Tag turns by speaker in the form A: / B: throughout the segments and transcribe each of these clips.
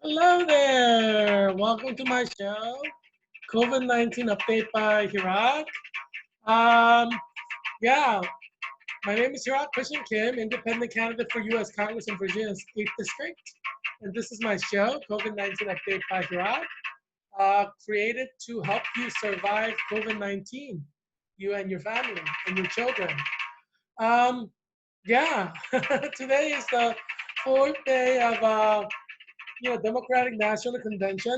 A: Hello there. Welcome to my show, COVID-19 update by Heerak. Um, yeah, my name is Heerak Christian Kim, independent candidate for U.S. Congress in Virginia's 8th District. And this is my show, COVID-19 update by Heerak, created to help you survive COVID-19, you and your family and your children. Um, yeah, today is the fourth day of Democratic National Convention.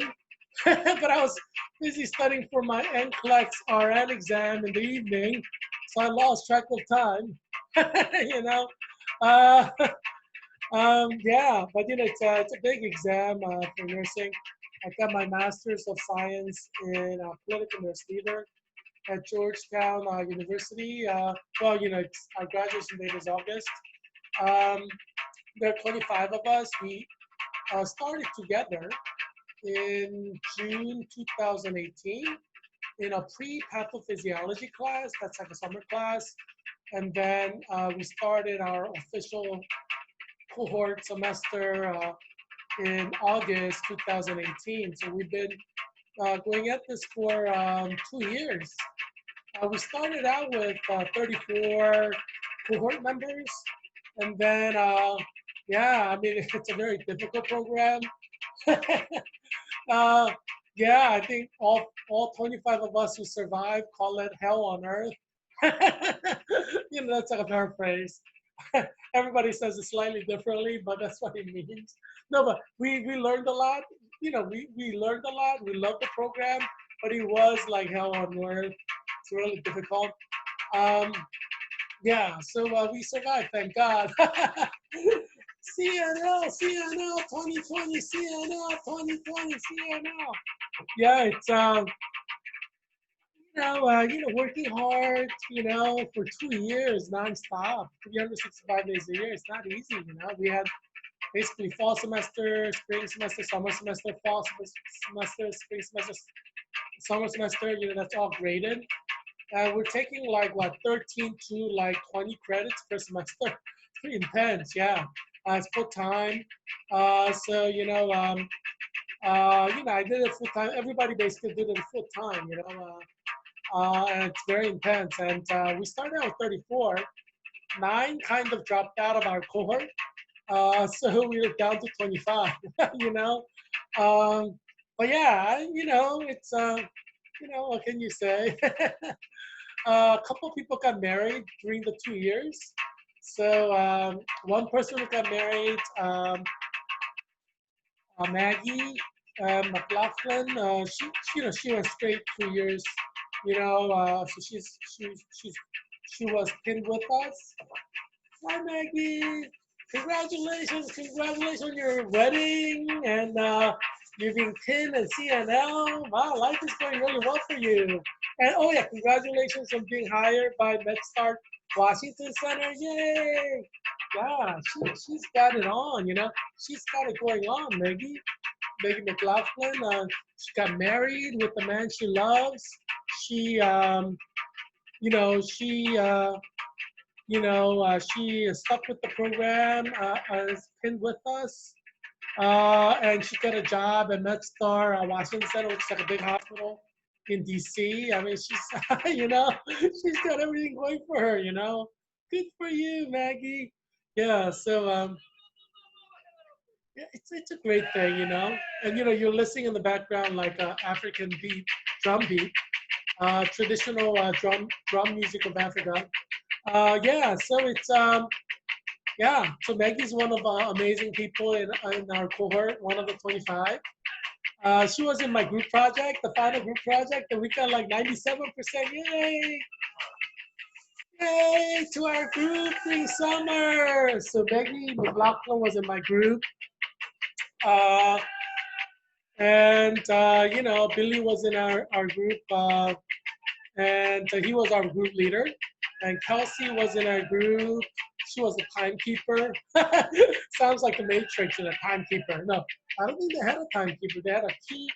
A: But I was busy studying for my NCLEX RN exam in the evening, so I lost track of time. you know, uh, yeah, but it's a big exam for nursing. I got my Master's of Science in Political Nurse Leader at Georgetown University. Our graduation date is August. Um, there are 25 of us. We started together in June 2018 in a pre-pathophysiology class. That's like a summer class. And then we started our official cohort semester in August 2018. So we've been going at this for 2 years. We started out with 34 cohort members. And then, yeah, I mean, it's a very difficult program. uh, yeah, I think all 25 of us who survived call it hell on earth. That's like a paraphrase. Everybody says it slightly differently, but that's what it means. No, but we learned a lot. We learned a lot. We loved the program, but it was like hell on earth. It's really difficult. Um, yeah, so we survived, thank God. CNL, CNL, 2020, CNL, 2020, CNL. Yeah, it's working hard, for 2 years nonstop, 365 days a year. It's not easy. We had basically fall semester, spring semester, summer semester, semester, spring semester, summer semester. That's all graded. We're taking like what 13 to like 20 credits per semester. It's pretty intense, yeah. It's full time. I did it full time. Everybody basically did it full time, and it's very intense. And we started out with 34. Nine kind of dropped out of our cohort, so we were down to 25. you know, but yeah, it's what can you say? A couple people got married during the 2 years. So one person who got married, Maggie McLaughlin, she went straight 2 years. So she was pinned with us. Hi, Maggie. Congratulations on your wedding and you being pinned at CNL. Wow, life is going really well for you. And oh yeah, congratulations on being hired by MedStar Washington Center. Yay! Yeah, she's got it on, She's got it going on, Maggie. Maggie McLaughlin. She got married with the man she loves. She, you know, she, uh, she is stuck with the program, is pinned with us. And she got a job at MedStar Washington Center, which is like a big hospital in DC. I mean, she's, she's got everything going for her. Good for you, Maggie. Yeah, so yeah, it's a great thing. And you're listening in the background like African beat, drum beat, traditional drum music of Africa. Yeah, so it's yeah. So Maggie's one of amazing people in our cohort, one of the 25. She was in my group project, the final group project, and we got like 97%. Yay! Yay to our group this summer. So Maggie McLaughlin was in my group. Uh, and Billy was in our group, and he was our group leader. And Kelsey was in our group. She was a timekeeper. Sounds like the Matrix in a timekeeper. No, I don't think they had a timekeeper. They had a key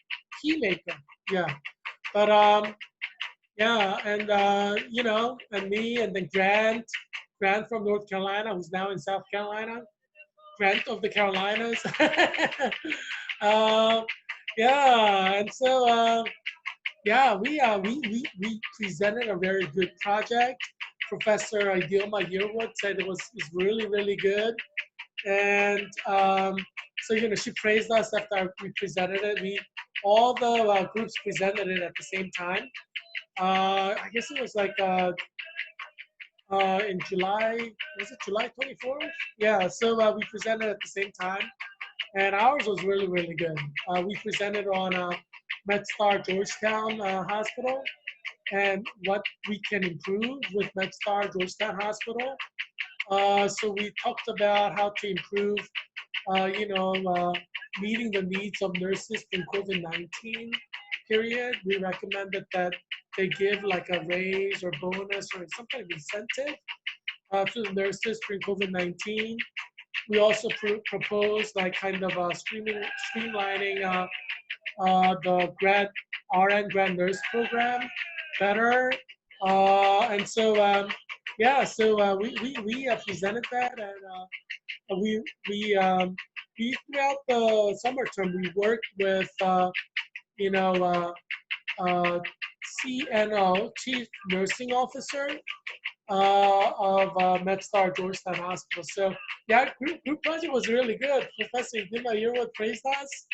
A: maker. Yeah, but yeah, and and me, and then Grant from North Carolina, who's now in South Carolina. Grant of the Carolinas. uh, yeah, and so yeah, we presented a very good project. Professor Dilma Yearwood said it was really really good, and so she praised us after we presented it. We all the groups presented it at the same time. I guess it was like in July. Was it July 24th? Yeah. So we presented at the same time, and ours was really really good. We presented on MedStar Georgetown Hospital and what we can improve with MedStar Georgetown Hospital. So we talked about how to improve, meeting the needs of nurses in COVID-19 period. We recommended that they give like a raise or bonus or some kind of incentive to the nurses during COVID-19. We also proposed like kind of streamlining the RN grad nurse program better. And so, yeah, so we presented that, and we, we, um, throughout the summer term, we worked with, you know, CNO, Chief Nursing Officer of MedStar Georgetown Hospital. So, yeah, group project was really good. Professor Dima Yearwood praised us,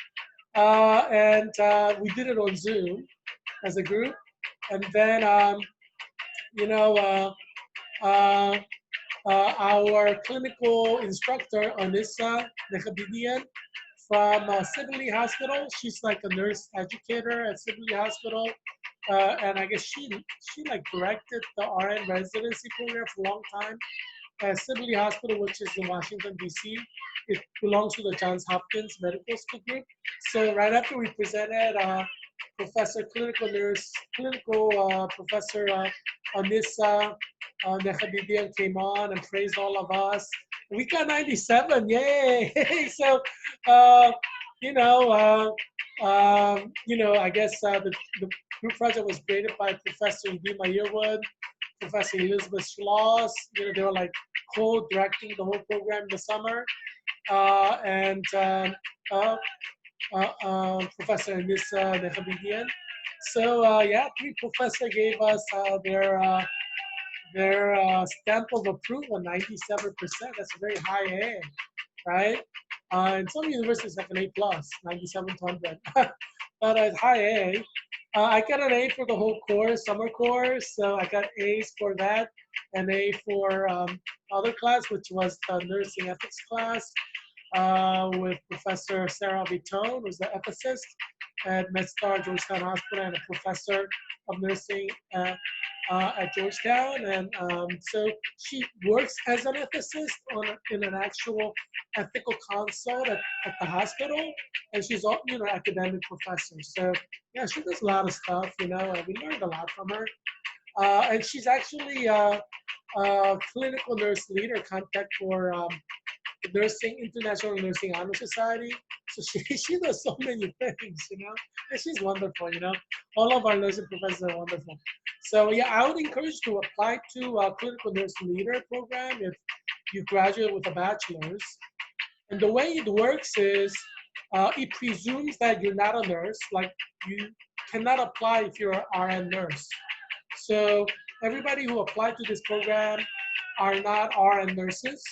A: and we did it on Zoom as a group. And then, you know, uh, our clinical instructor, Anissa Nekhabidian from Sibley Hospital. She's like a nurse educator at Sibley Hospital. And I guess she like directed the RN residency program for a long time at Sibley Hospital, which is in Washington, D.C. It belongs to the Johns Hopkins Medical School group. So right after we presented, clinical professor Anissa Nekhabidian came on and praised all of us. We got 97, yay! So, uh, you know, I guess the group project was created by Professor Dima Yearwood, Professor Elizabeth Schloss. They were like co-directing the whole program in the summer, and uh, Professor Anissa Nekhabidian. So yeah, three professors gave us their stamp of approval, 97%. That's a very high A, right? In some universities, like an A plus, 97 to 100. But at high A, I got an A for the whole course, summer course. So I got A's for that, an A for other class, which was the nursing ethics class with Professor Sarah Vitone, who's the ethicist at MedStar Georgetown Hospital and a professor of nursing at Georgetown. And so she works as an ethicist in an actual ethical consult at the hospital. And she's also, academic professor. So yeah, she does a lot of stuff, and we learned a lot from her. And she's actually a clinical nurse leader contact for International Nursing Honor Society. So she does so many things, and she's wonderful, All of our nursing professors are wonderful. So yeah, I would encourage you to apply to a clinical nurse leader program if you graduate with a bachelor's. And the way it works is it presumes that you're not a nurse, like you cannot apply if you're an RN nurse. So everybody who applied to this program are not RN nurses,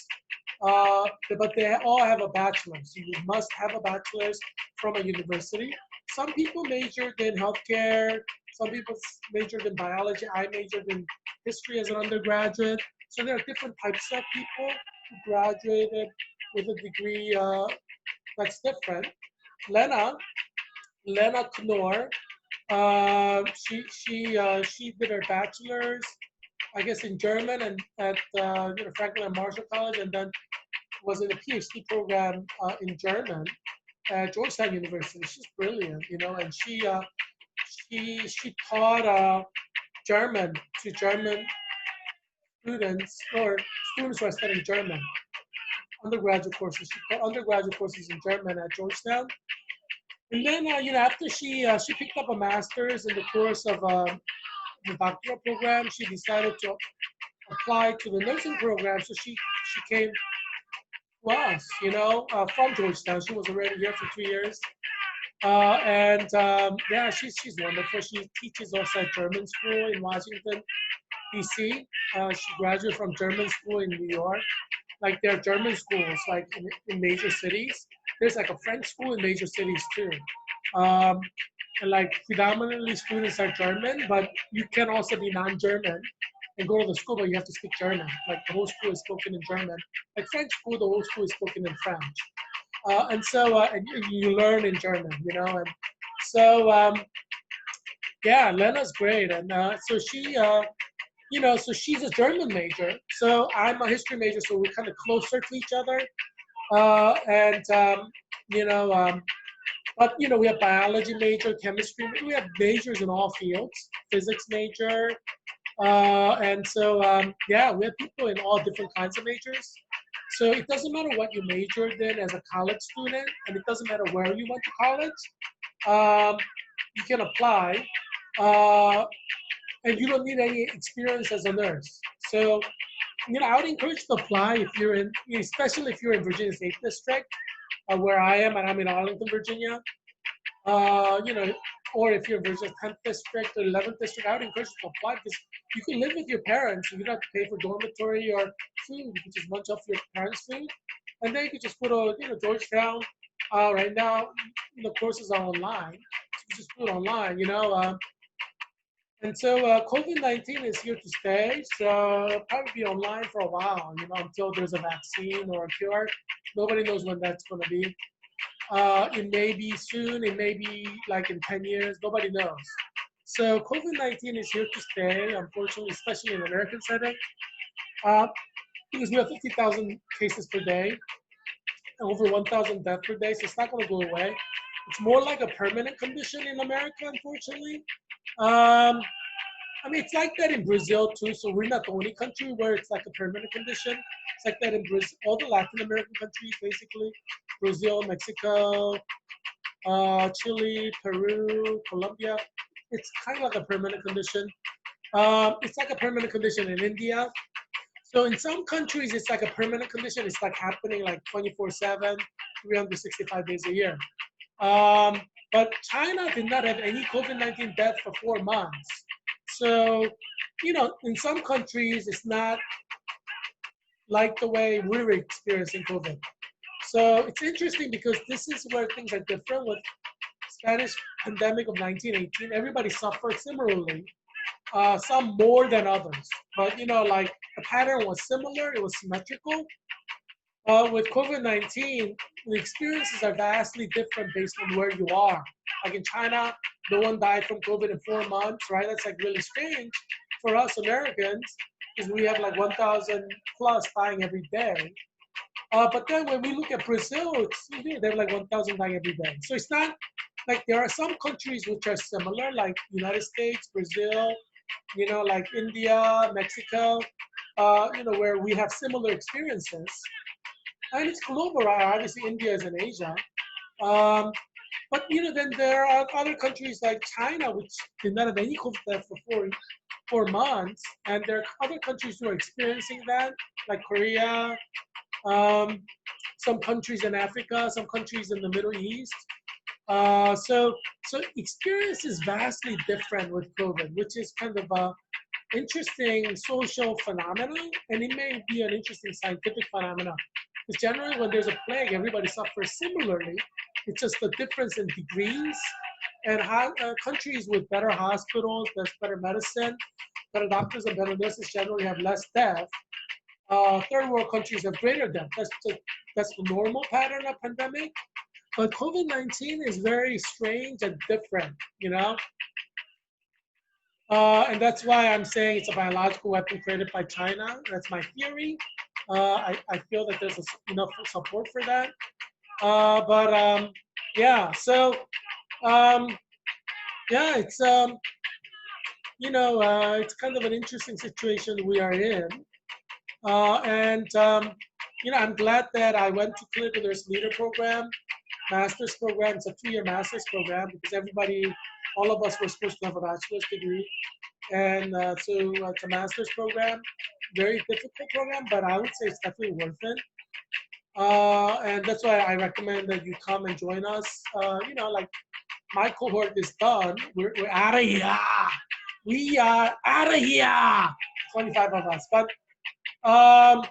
A: but they all have a bachelor's. So you must have a bachelor's from a university. Some people majored in healthcare. Some people majored in biology. I majored in history as an undergraduate. So there are different types of people who graduated with a degree that's different. Lena Knorr, she did her bachelor's, I guess, in German and at Franklin and Marshall College, and then was in a PhD program in German at Georgetown University. She's brilliant, and she taught German to German students or students who are studying German, undergraduate courses. She taught undergraduate courses in German at Georgetown. And then, after she picked up a master's in the course of the doctoral program, she decided to apply to the nursing program. So she came was, from Georgetown. She was already here for 2 years. And yeah, she's wonderful. She teaches also at German school in Washington, D.C. She graduated from German school in New York. Like there are German schools like in major cities. There's like a French school in major cities too. Um, and like predominantly students are German, but you can also be non-German and go to the school, but you have to speak German. Like the whole school is spoken in German. Like French school, the whole school is spoken in French. And you learn in German, and so yeah, Lena's great, and so she's a German major, so I'm a history major, so we're kind of closer to each other, and you know, but we have biology major, chemistry, we have majors in all fields, physics major, and so yeah, we have people in all different kinds of majors. So it doesn't matter what you majored in as a college student, and it doesn't matter where you went to college. Um, you can apply, uh, and you don't need any experience as a nurse. So, I would encourage you to apply if you're in, especially if you're in Virginia's 8th District, where I am, and I'm in Arlington, Virginia. Uh, you know, or if you're in Virginia's 10th District or 11th District, I would encourage you to apply because you can live with your parents. You don't have to pay for dormitory or food. You can just munch off your parents' food, and then you can just go to, Georgetown. Right now, the courses are online. So you just do it online, and so COVID-19 is here to stay. So it'll probably be online for a while, until there's a vaccine or a cure. Nobody knows when that's going to be. It may be soon. It may be like in 10 years. Nobody knows. So COVID-19 is here to stay, unfortunately, especially in the American setting, uh, because we have 50,000 cases per day, over 1,000 deaths per day. So it's not going to go away. It's more like a permanent condition in America, unfortunately. Um, I mean, it's like that in Brazil too. So we're not the only country where it's like a permanent condition. It's like that in Brazil, all the Latin American countries, basically, Brazil, Mexico, Chile, Peru, Colombia. It's kind of like a permanent condition. It's like a permanent condition in India. So in some countries, it's like a permanent condition. It's like happening like 24/7, 365 days a year. Um, but China did not have any COVID-19 deaths for 4 months. So, in some countries, it's not like the way we're experiencing COVID. So it's interesting because this is where things are different with Spanish pandemic of 1918. Everybody suffered similarly, some more than others. But, like the pattern was similar, it was symmetrical. With COVID-19, the experiences are vastly different based on where you are. Like in China, no one died from COVID in 4 months, right? That's like really strange for us Americans because we have like 1,000 plus dying every day. But then when we look at Brazil, they have like 1,000 dying every day. So it's not like there are some countries which are similar, like United States, Brazil, like India, Mexico, where we have similar experiences. And it's global, right? Obviously, India is in Asia. Um, but then there are other countries like China, which did not have any COVID death for 4 months, and there are other countries who are experiencing that, like Korea, um, some countries in Africa, some countries in the Middle East. So experience is vastly different with COVID, which is kind of a interesting social phenomenon, and it may be an interesting scientific phenomenon. Because generally, when there's a plague, everybody suffers similarly. It's just the difference in degrees. And countries with better hospitals, there's better medicine, better doctors, and better nurses generally have less death. Third world countries have greater death. That's the normal pattern of pandemic. But COVID-19 is very strange and different, and that's why I'm saying it's a biological weapon created by China. That's my theory. I feel that there's enough support for that. But yeah, so um, yeah, it's kind of an interesting situation we are in. And I'm glad that I went to clinical nurse leader program, master's program. It's a 2-year master's program because all of us were supposed to have a bachelor's degree. And so it's a master's program, very difficult program, but I would say it's definitely worth it. And that's why I recommend that you come and join us. Like my cohort is done. We're out of here. We are out of here. 25 of us. Um,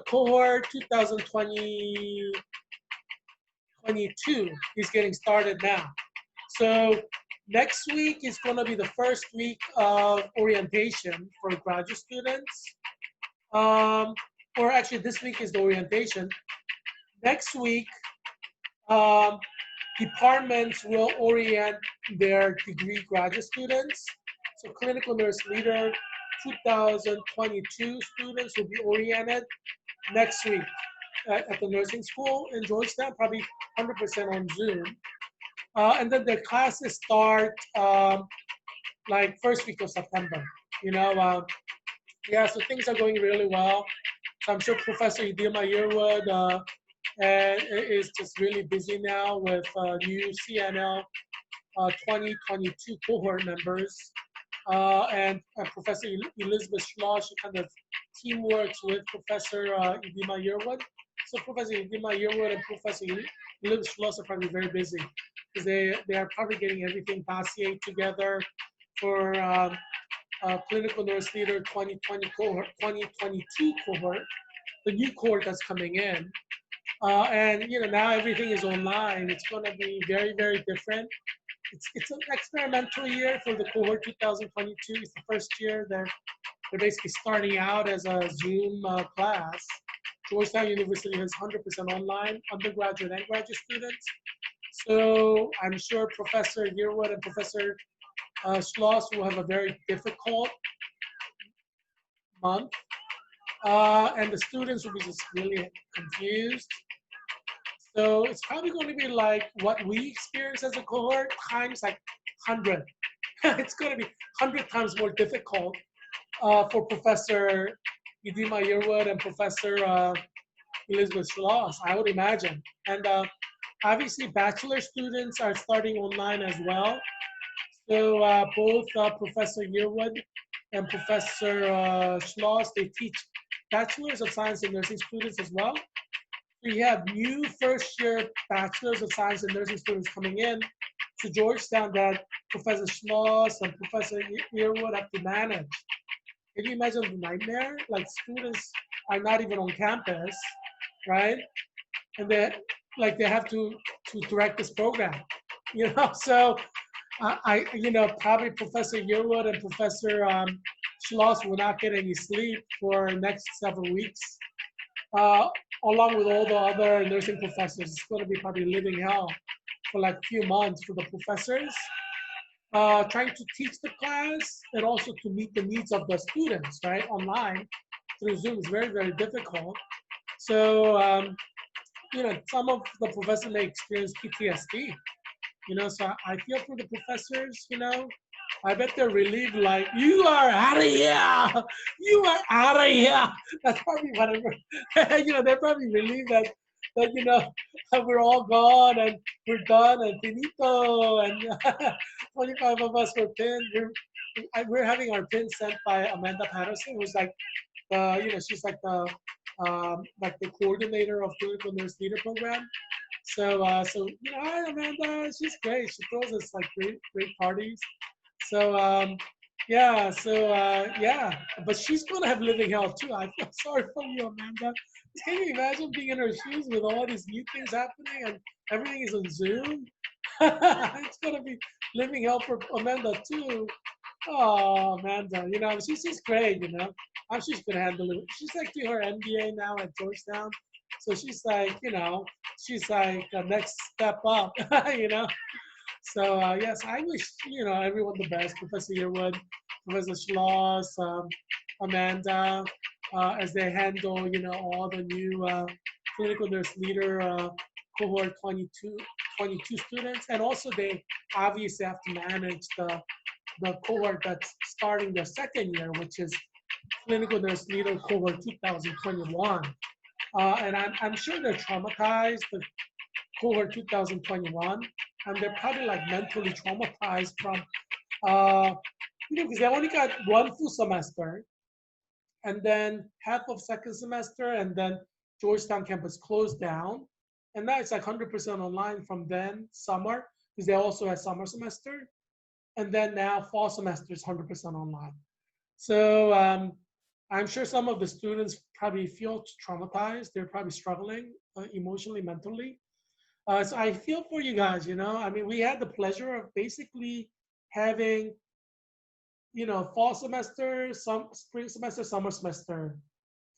A: cohort 2022 is getting started now. So next week is going to be the first week of orientation for graduate students. Or actually, this week is the orientation. Next week, um, departments will orient their degree graduate students. So clinical nurse leader 2022 students will be oriented next week at the nursing school in Georgetown, probably 100% on Zoom. And then the classes start like first week of September. You know, yeah, so things are going really well. So I'm sure Professor Idilma Yearwood is just really busy now with new CNL 2022 cohort members. And Professor Elizabeth Schlaw, she kind of teamworks with Professor Idilma Yearwood. So Professor Idilma Yearwood and Professor Elizabeth Schlaw are probably very busy because they are probably getting everything dossier together for clinical nurse leader 2020 cohort, 2022 cohort, the new cohort that's coming in. And now everything is online. It's going to be very, very different. It's an experimental year for the cohort 2022. It's the first year they're basically starting out as a Zoom class. Georgetown University has 100% online undergraduate and graduate students. So I'm sure Professor Yearwood and Professor Schloss will have a very difficult month. And the students will be just really confused. So it's probably going to be like what we experience as a cohort times like 100. It's going to be 100 times more difficult for Professor Idilma Yearwood and Professor Elizabeth Schloss, I would imagine. And obviously, bachelor students are starting online as well. So both Professor Yearwood and Professor Schloss, they teach Bachelors of Science in Nursing students as well. We have new first-year Bachelors of Science in Nursing students coming in to Georgetown that Professor Schloss and Professor Yearwood have to manage. Can you imagine the nightmare? Like students are not even on campus, right? And they have to direct this program, So probably Professor Yearwood and Professor Schloss will not get any sleep for next several weeks. Along with all the other nursing professors, it's going to be probably living hell for like a few months for the professors. Trying to teach the class and also to meet the needs of the students, right, online through Zoom is very, very difficult. So, some of the professors may experience PTSD, so I feel for the professors, I bet they're relieved, like, you are out of here. You are out of here. That's probably whatever. They're probably relieved that we're all gone and we're done and finito. And 25 of us were pinned. We're having our pin sent by Amanda Patterson, who's like, she's like the coordinator of Clinical Nurse Leader Program. So, hi Amanda. She's great. She throws us like great parties. So yeah, but she's gonna have living hell too. I feel sorry for you, Amanda. Can you imagine being in her shoes with all these new things happening and everything is on Zoom? It's gonna be living hell for Amanda too. Oh, Amanda, she's just great, how she's gonna handle it. She's like doing her MBA now at Georgetown, so she's like, she's like the next step up, So yes, I wish everyone the best. Professor Yearwood, Professor Schloss, Amanda, as they handle all the new clinical nurse leader cohort 22 students, and also they obviously have to manage the cohort that's starting their second year, which is clinical nurse leader cohort 2021. And I'm sure they're traumatized. The cohort 2021, and they're probably like mentally traumatized from, because they only got one full semester, and then half of second semester, and then Georgetown campus closed down, and now it's like 100% online from then summer, because they also had summer semester, and then now fall semester is 100% online. So I'm sure some of the students probably feel traumatized. They're probably struggling emotionally, mentally. So I feel for you guys, you know. I mean, we had the pleasure of basically having, you know, fall semester, some spring semester, summer semester,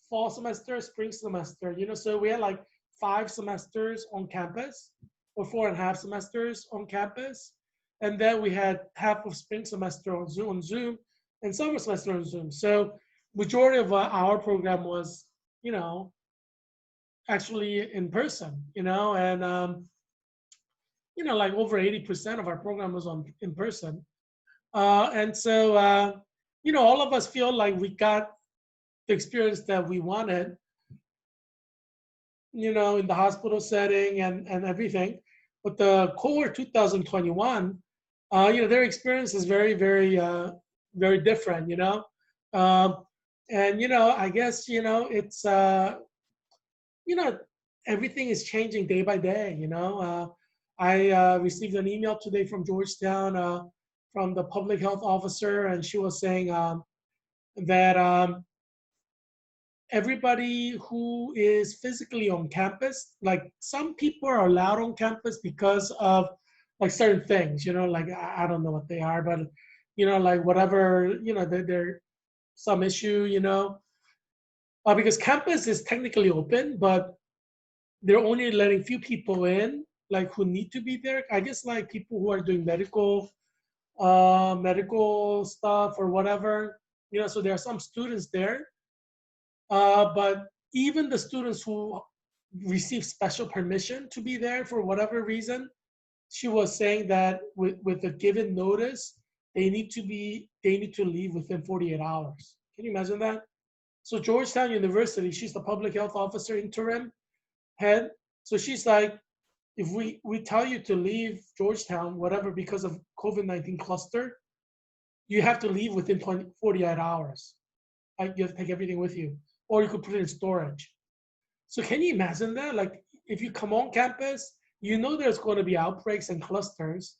A: fall semester, spring semester, you know. So we had like 5 semesters on campus, or 4.5 semesters on campus. And then we had half of spring semester on Zoom, and summer semester on Zoom. So majority of our program was, you know, actually in person, you know, and you know, like over 80% of our program was on in person. And so, you know, all of us feel like we got the experience that we wanted, you know, in the hospital setting and everything. But the cohort 2021, you know, their experience is very, very, very different, you know. And, you know, I guess, you know, it's, you know, everything is changing day by day, you know. I received an email today from Georgetown, from the public health officer, and she was saying that everybody who is physically on campus, like some people are allowed on campus because of like certain things, you know, like I don't know what they are, but you know, like whatever, you know, they're some issue, you know, because campus is technically open, but they're only letting few people in, like who need to be there. I guess like people who are doing medical stuff or whatever, you know. So there are some students there, but even the students who receive special permission to be there for whatever reason, she was saying that with a given notice, they need to leave within 48 hours. Can you imagine that? So Georgetown University, she's the public health officer interim head. So she's like, if we tell you to leave Georgetown, whatever, because of COVID-19 cluster, you have to leave within 48 hours. Like you have to take everything with you, or you could put it in storage. So can you imagine that? Like if you come on campus, you know there's going to be outbreaks and clusters.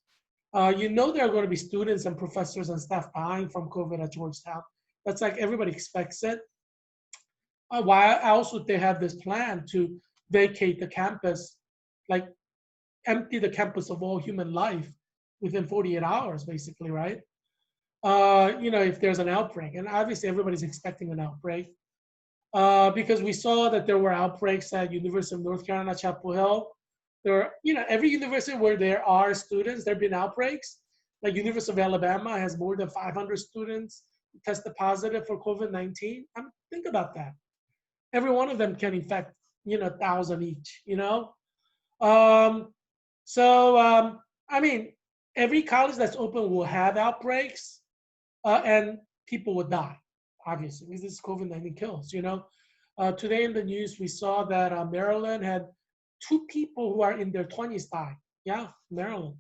A: You know there are going to be students and professors and staff dying from COVID at Georgetown. That's like everybody expects it. Why else would they have this plan to vacate the campus, like empty the campus of all human life within 48 hours, basically, right? You know, if there's an outbreak, and obviously everybody's expecting an outbreak, because we saw that there were outbreaks at University of North Carolina, Chapel Hill. There are, you know, every university where there are students, there have been outbreaks. Like University of Alabama has more than 500 students who tested positive for COVID-19. Think about that. Every one of them can infect, you know, 1,000 each, you know? Um, I mean, every college that's open will have outbreaks, and people would die, obviously, because this COVID-19 kills, you know. Today in the news, we saw that Maryland had 2 people who are in their 20s die. Yeah, Maryland.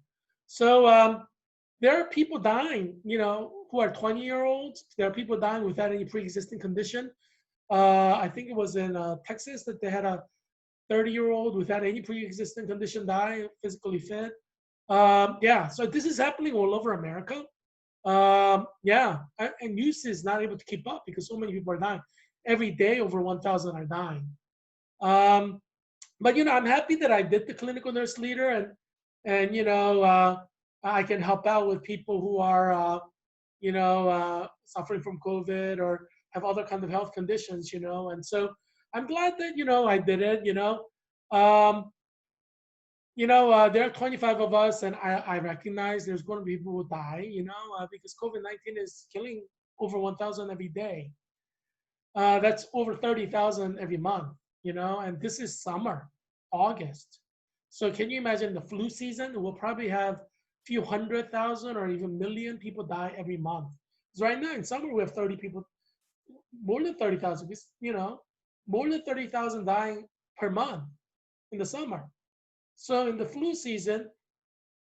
A: So there are people dying, you know, who are 20-year-olds. There are people dying without any pre-existing condition. I think it was in Texas that they had a 30-year-old without any pre-existing condition die, physically fit. Yeah, so this is happening all over America. Yeah, and news is not able to keep up because so many people are dying. Every day, over 1,000 are dying. But you know, I'm happy that I did the clinical nurse leader, and you know, I can help out with people who are, you know, suffering from COVID or have other kind of health conditions, you know. And so I'm glad that, you know, I did it, you know. You know, there are 25 of us, and I recognize there's going to be people who die, you know, because COVID-19 is killing over 1,000 every day. That's over 30,000 every month, you know, and this is summer, August. So can you imagine the flu season? We'll probably have a few 100,000 or even million people die every month. Because right now in summer, we have 30 people, more than 30,000, you know, more than 30,000 dying per month in the summer. So in the flu season,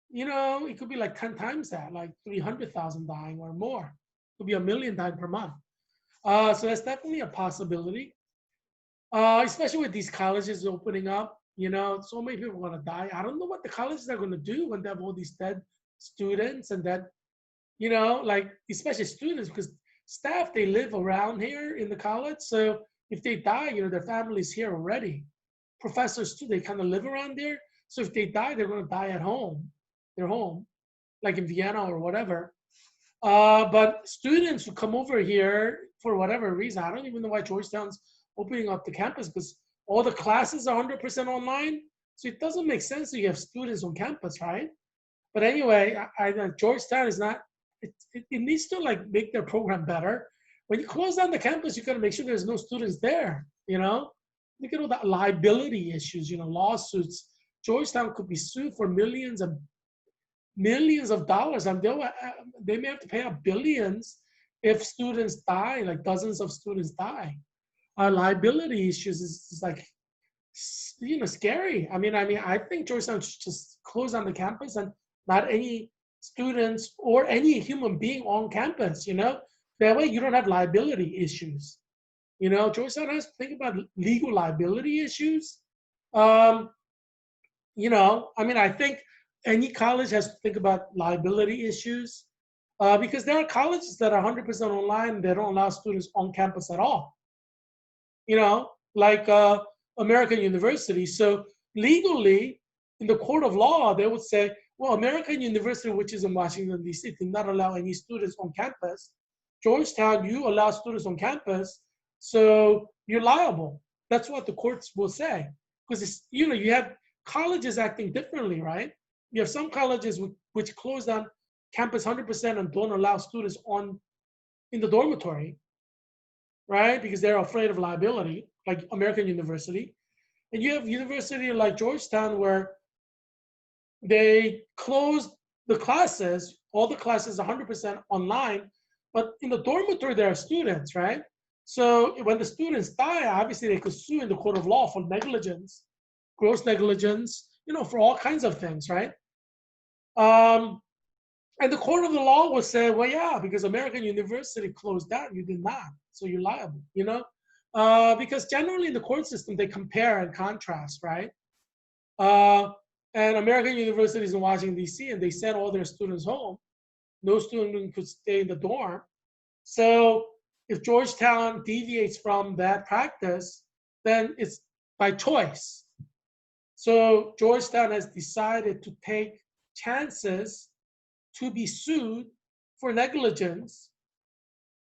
A: you know, it could be like 10 times that, like 300,000 dying or more. It could be 1 million dying per month. So that's definitely a possibility. Especially with these colleges opening up. So many people want to die. I don't know what the colleges are going to do when they have all these dead students and that, like especially students, because staff, they live around here in the college. So if they die, their family's here already. Professors too, they kind of live around there. So if they die, they're going to die at home. They're home, like in Vienna or whatever. But students who come over here for whatever reason, I don't even know why Georgetown's opening up the campus, because all the classes are 100% online. So it doesn't make sense that you have students on campus, right? But anyway, Georgetown is not, it needs to like make their program better. When you close down the campus, you got to make sure there's no students there, Look at all that liability issues, lawsuits. Georgetown could be sued for millions of dollars, and they may have to pay out billions if students die, like dozens of students die. Liability issues is like, scary. I think Georgetown should just close down the campus and not any students or any human being on campus. That way you don't have liability issues. Georgetown has to think about legal liability issues. I think any college has to think about liability issues, because there are colleges that are 100% online. They don't allow students on campus at all. Like American University. So legally, in the court of law, they would say, well, American University, which is in Washington, D.C., did not allow any students on campus. Georgetown, you allow students on campus, so you're liable. That's what the courts will say. Because you have colleges acting differently, right? You have some colleges which close down campus 100% and don't allow students in the dormitory, right? Because they're afraid of liability, like American University. And you have university like Georgetown where they closed the classes, all the classes 100% online, but in the dormitory there are students, right? So when the students die, obviously they could sue in the court of law for negligence, gross negligence, for all kinds of things, right? And the court of the law will say, well, yeah, because American University closed down, you did not, so you're liable, because generally in the court system, they compare and contrast, right? And American University is in Washington, D.C., and they sent all their students home. No student could stay in the dorm. So if Georgetown deviates from that practice, then it's by choice. So Georgetown has decided to take chances to be sued for negligence,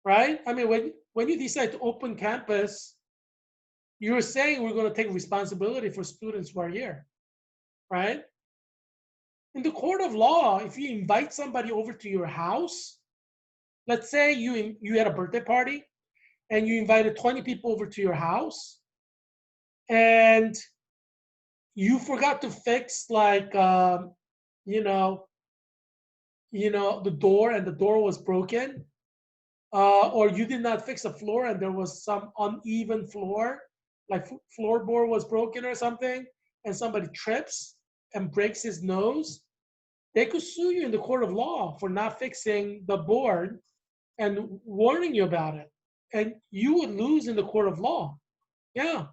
A: right? When you decide to open campus, you're saying we're going to take responsibility for students who are here, right? In the court of law, if you invite somebody over to your house, let's say you had a birthday party and you invited 20 people over to your house, and you forgot to fix the door, and the door was broken, or you did not fix the floor and there was some uneven floor, like floorboard was broken or something, and somebody trips and breaks his nose, they could sue you in the court of law for not fixing the board and warning you about it. And you would lose in the court of law. Yeah.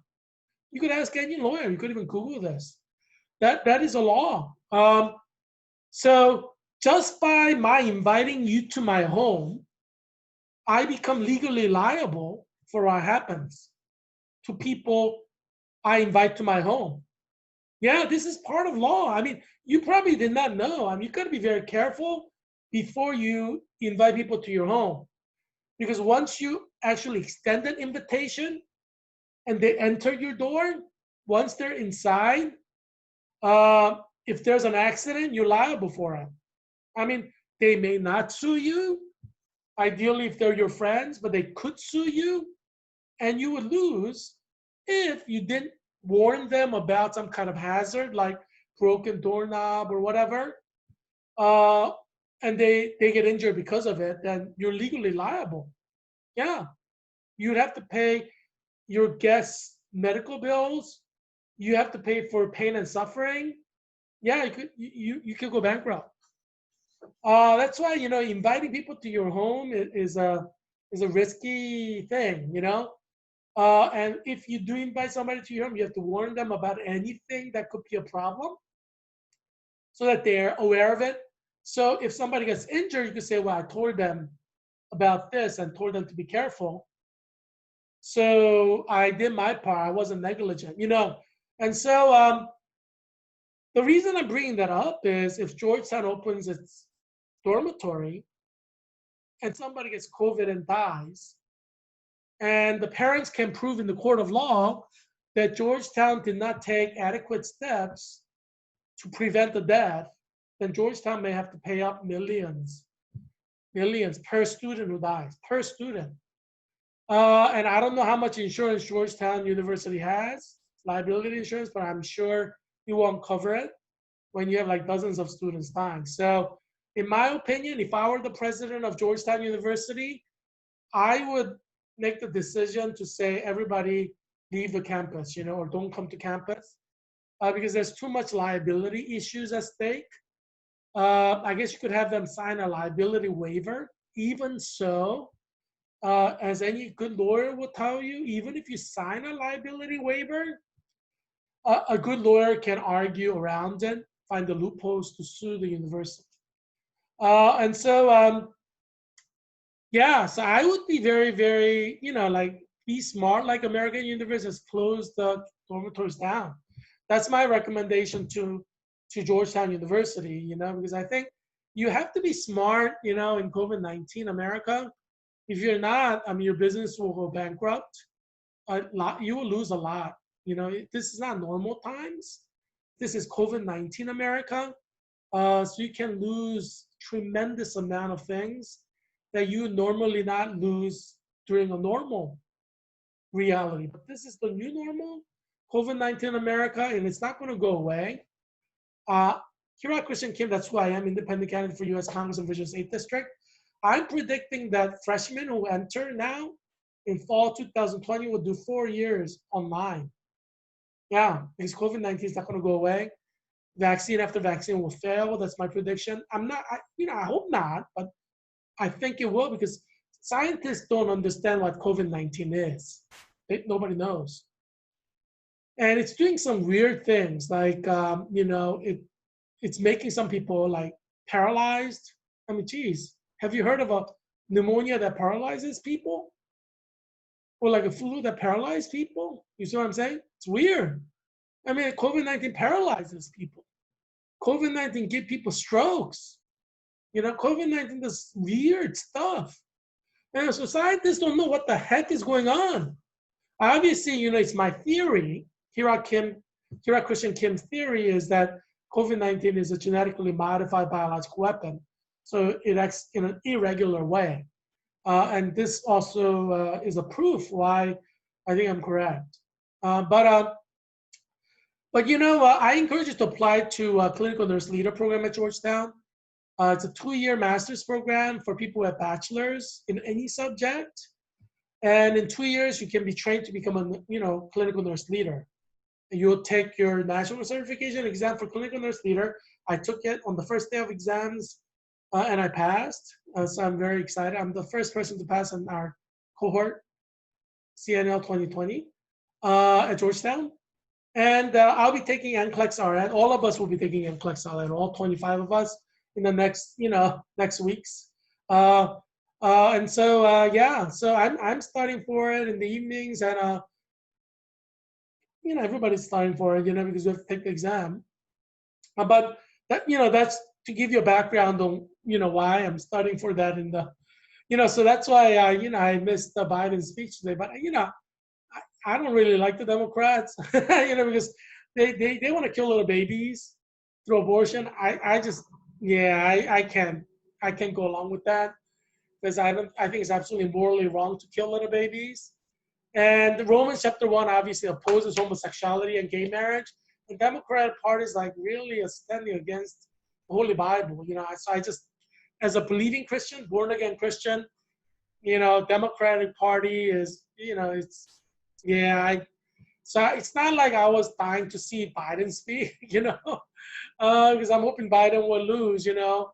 A: You could ask any lawyer. You could even Google this. That is a law. So just by my inviting you to my home, I become legally liable for what happens to people I invite to my home. Yeah, this is part of law. You probably did not know. You got to be very careful before you invite people to your home. Because once you actually extend an invitation and they enter your door, once they're inside, if there's an accident, you're liable for it. They may not sue you, ideally if they're your friends, but they could sue you, and you would lose if you didn't warn them about some kind of hazard like broken doorknob or whatever, and they get injured because of it, then you're legally liable. Yeah, you'd have to pay your guests' medical bills. You have to pay for pain and suffering. Yeah, you could go bankrupt. That's why inviting people to your home is a risky thing. And if you do invite somebody to your home, you have to warn them about anything that could be a problem so that they're aware of it. So if somebody gets injured, you could say, well, I told them about this and told them to be careful. So I did my part. I wasn't negligent, you know. And so the reason I'm bringing that up is if Georgetown opens its dormitory and somebody gets COVID and dies, and the parents can prove in the court of law that Georgetown did not take adequate steps to prevent the death, then Georgetown may have to pay up millions, millions per student who dies, per student. And I don't know how much insurance Georgetown University has, liability insurance, but I'm sure you won't cover it when you have like dozens of students dying. So in my opinion, if I were the president of Georgetown University, I would make the decision to say everybody leave the campus, you know, or don't come to campus because there's too much liability issues at stake. I guess you could have them sign a liability waiver. Even so, as any good lawyer will tell you, even if you sign a liability waiver, a good lawyer can argue around it, find the loopholes to sue the university. And so, yeah, so I would be very, very, you know, like be smart, like American universities close the dormitories down. That's my recommendation to Georgetown University, you know, because I think you have to be smart, you know, in COVID-19 America. If you're not, I mean, your business will go bankrupt. A lot, you will lose a lot. You know, this is not normal times. This is COVID-19 America. So you can lose tremendous amount of things that you normally not lose during a normal reality. But this is the new normal, COVID-19 America, and it's not going to go away. Uh, Heerak Christian Kim, that's who I am, independent candidate for U.S. Congress and Virginia's 8th District. I'm predicting that freshmen who enter now in fall 2020 will do 4 years online. Yeah, because COVID-19 is not going to go away. Vaccine after vaccine will fail. That's my prediction. I'm not, I hope not, but I think it will because scientists don't understand what COVID-19 is. Nobody knows. And it's doing some weird things like, it's making some people like paralyzed. I mean, geez, have you heard of a pneumonia that paralyzes people? Or like a flu that paralyzes people? You see what I'm saying? It's weird. I mean, COVID-19 paralyzes people. COVID-19 gives people strokes. You know, COVID-19 does weird stuff. And so scientists don't know what the heck is going on. Obviously, you know, it's my theory. Heerak Christian Kim's theory is that COVID-19 is a genetically modified biological weapon. So it acts in an irregular way. And this also is a proof why I think I'm correct. But you know, I encourage you to apply to a clinical nurse leader program at Georgetown. It's a 2-year master's program for people who have bachelors in any subject. And in 2 years, you can be trained to become a clinical nurse leader. And you'll take your national certification exam for clinical nurse leader. I took it on the first day of exams, and I passed. So I'm very excited. I'm the first person to pass in our cohort, CNL 2020, at Georgetown. And I'll be taking NCLEX RN. All of us will be taking NCLEX RN, all 25 of us in the next weeks. And so yeah, so I'm studying for it in the evenings, and everybody's studying for it, because we have to take the exam. But that's to give you a background on why I'm studying for that in the so that's why I missed the Biden speech today. But I don't really like the Democrats, because they want to kill little babies through abortion. I can't go along with that because I think it's absolutely morally wrong to kill little babies. And Romans chapter 1 obviously opposes homosexuality and gay marriage. The Democratic Party is like really standing against the Holy Bible. So I just, as a believing Christian, born again Christian, Democratic Party is, so it's not like I was dying to see Biden speak, because I'm hoping Biden will lose, a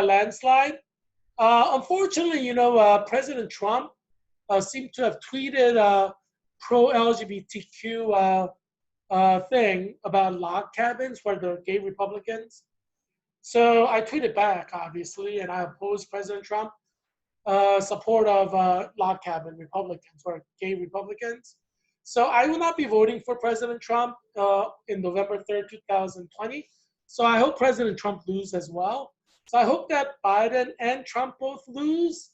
A: landslide. Unfortunately, President Trump seemed to have tweeted pro-LGBTQ thing about log cabins for the gay Republicans. So I tweeted back, obviously, and I opposed President Trump support of log cabin Republicans or gay Republicans. So I will not be voting for President Trump in November 3rd, 2020. So I hope President Trump lose as well. So I hope that Biden and Trump both lose,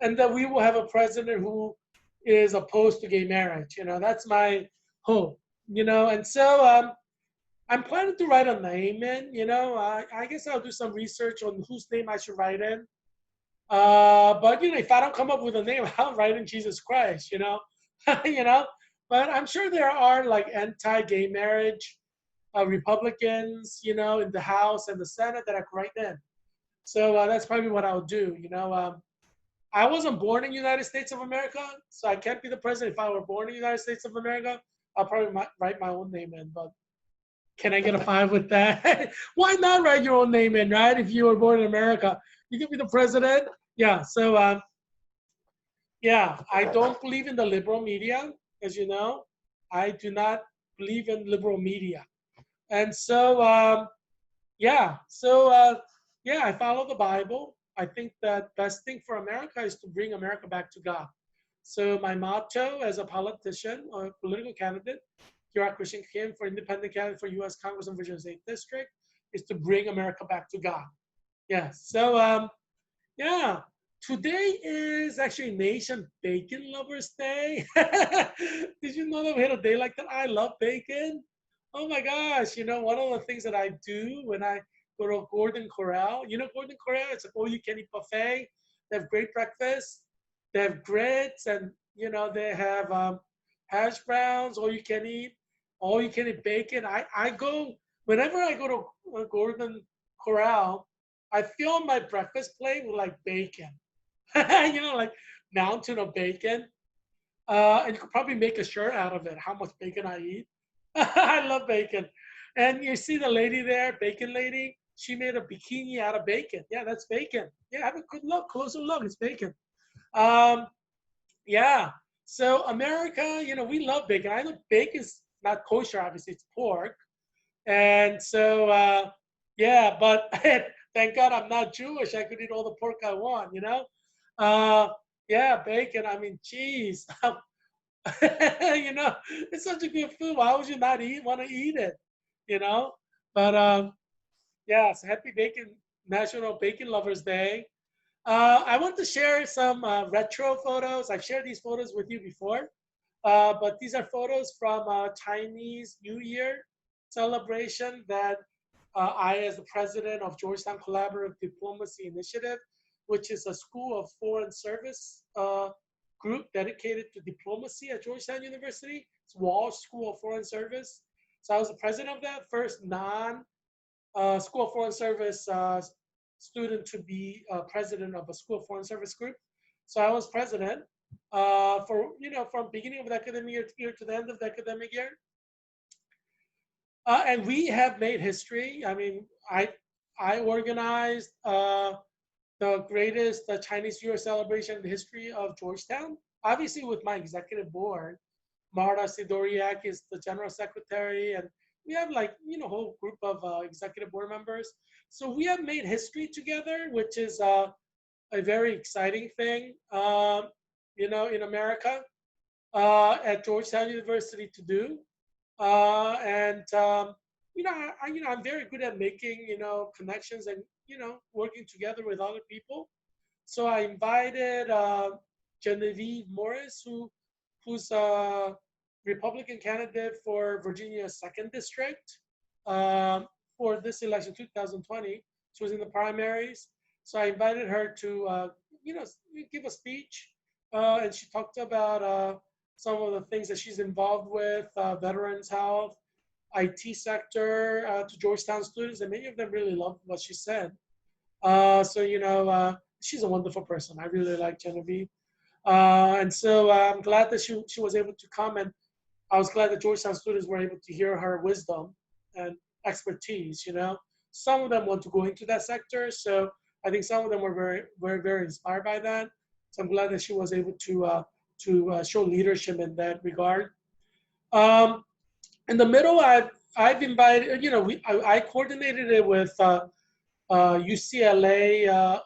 A: and that we will have a president who is opposed to gay marriage. That's my hope. And so I'm planning to write a name in. I guess I'll do some research on whose name I should write in. But if I don't come up with a name, I'll write in Jesus Christ. you know. But I'm sure there are like anti-gay marriage Republicans, in the House and the Senate that I could write in. So that's probably what I'll do. I wasn't born in the United States of America, so I can't be the president. If I were born in the United States of America, I'll probably write my own name in. But can I get a 5 with that? Why not write your own name in, right? If you were born in America, you can be the president. Yeah. So yeah, I don't believe in the liberal media, as you know. I do not believe in liberal media, and so yeah. So yeah, I follow the Bible. I think that best thing for America is to bring America back to God. So my motto as a politician or political candidate, Heerak Christian Kim for independent candidate for U.S. Congress and Virginia's 8th District, is to bring America back to God. Yes. So yeah, today is actually Nation Bacon Lovers Day. Did you know that we had a day like that? I love bacon. Oh my gosh, one of the things that I do when I go to Gordon Corral, Gordon Corral, it's an all-you-can-eat buffet. They have great breakfast. They have grits and, they have hash browns, all-you-can-eat bacon. I go, whenever I go to Gordon Corral, I fill my breakfast plate with like bacon, like mountain of bacon. And you could probably make a shirt out of it, how much bacon I eat. I love bacon. And you see the lady there, bacon lady, she made a bikini out of bacon. Yeah, that's bacon. Yeah, have a good look, closer look, it's bacon. Um, yeah, so America, we love bacon. I know bacon's not kosher, obviously, it's pork. And so, yeah, but thank God I'm not Jewish. I could eat all the pork I want. Uh, yeah, bacon. I mean, cheese. It's such a good food. Why would you not want to eat it? You know. But yeah, so happy Bacon National Bacon Lovers Day. I want to share some retro photos. I've shared these photos with you before, but these are photos from Chinese New Year celebration that I, as the president of Georgetown Collaborative Diplomacy Initiative, which is a school of foreign service group dedicated to diplomacy at Georgetown University. It's Walsh School of Foreign Service. So I was the president of that, first School of Foreign Service student to be president of a School of Foreign Service group. So I was president from beginning of the academic year to the end of the academic year. And we have made history. I mean, I organized the greatest Chinese New Year celebration in the history of Georgetown. Obviously, with my executive board, Marta Sidoriak is the general secretary, and we have a whole group of executive board members. So we have made history together, which is a very exciting thing, in America, at Georgetown University to do. I'm very good at making, connections and, working together with other people. So I invited Genevieve Morris, who's a Republican candidate for Virginia's 2nd District for this election, 2020. She was in the primaries. So I invited her to, give a speech. And she talked about some of the things that she's involved with, veterans health, IT sector to Georgetown students, and many of them really loved what she said. She's a wonderful person. I really like Genevieve. And so I'm glad that she was able to come, and I was glad that Georgetown students were able to hear her wisdom and expertise. Some of them want to go into that sector, so I think some of them were very, very, very inspired by that. So I'm glad that she was able to show leadership in that regard. Um, in the middle, I've invited, I coordinated it with UCLA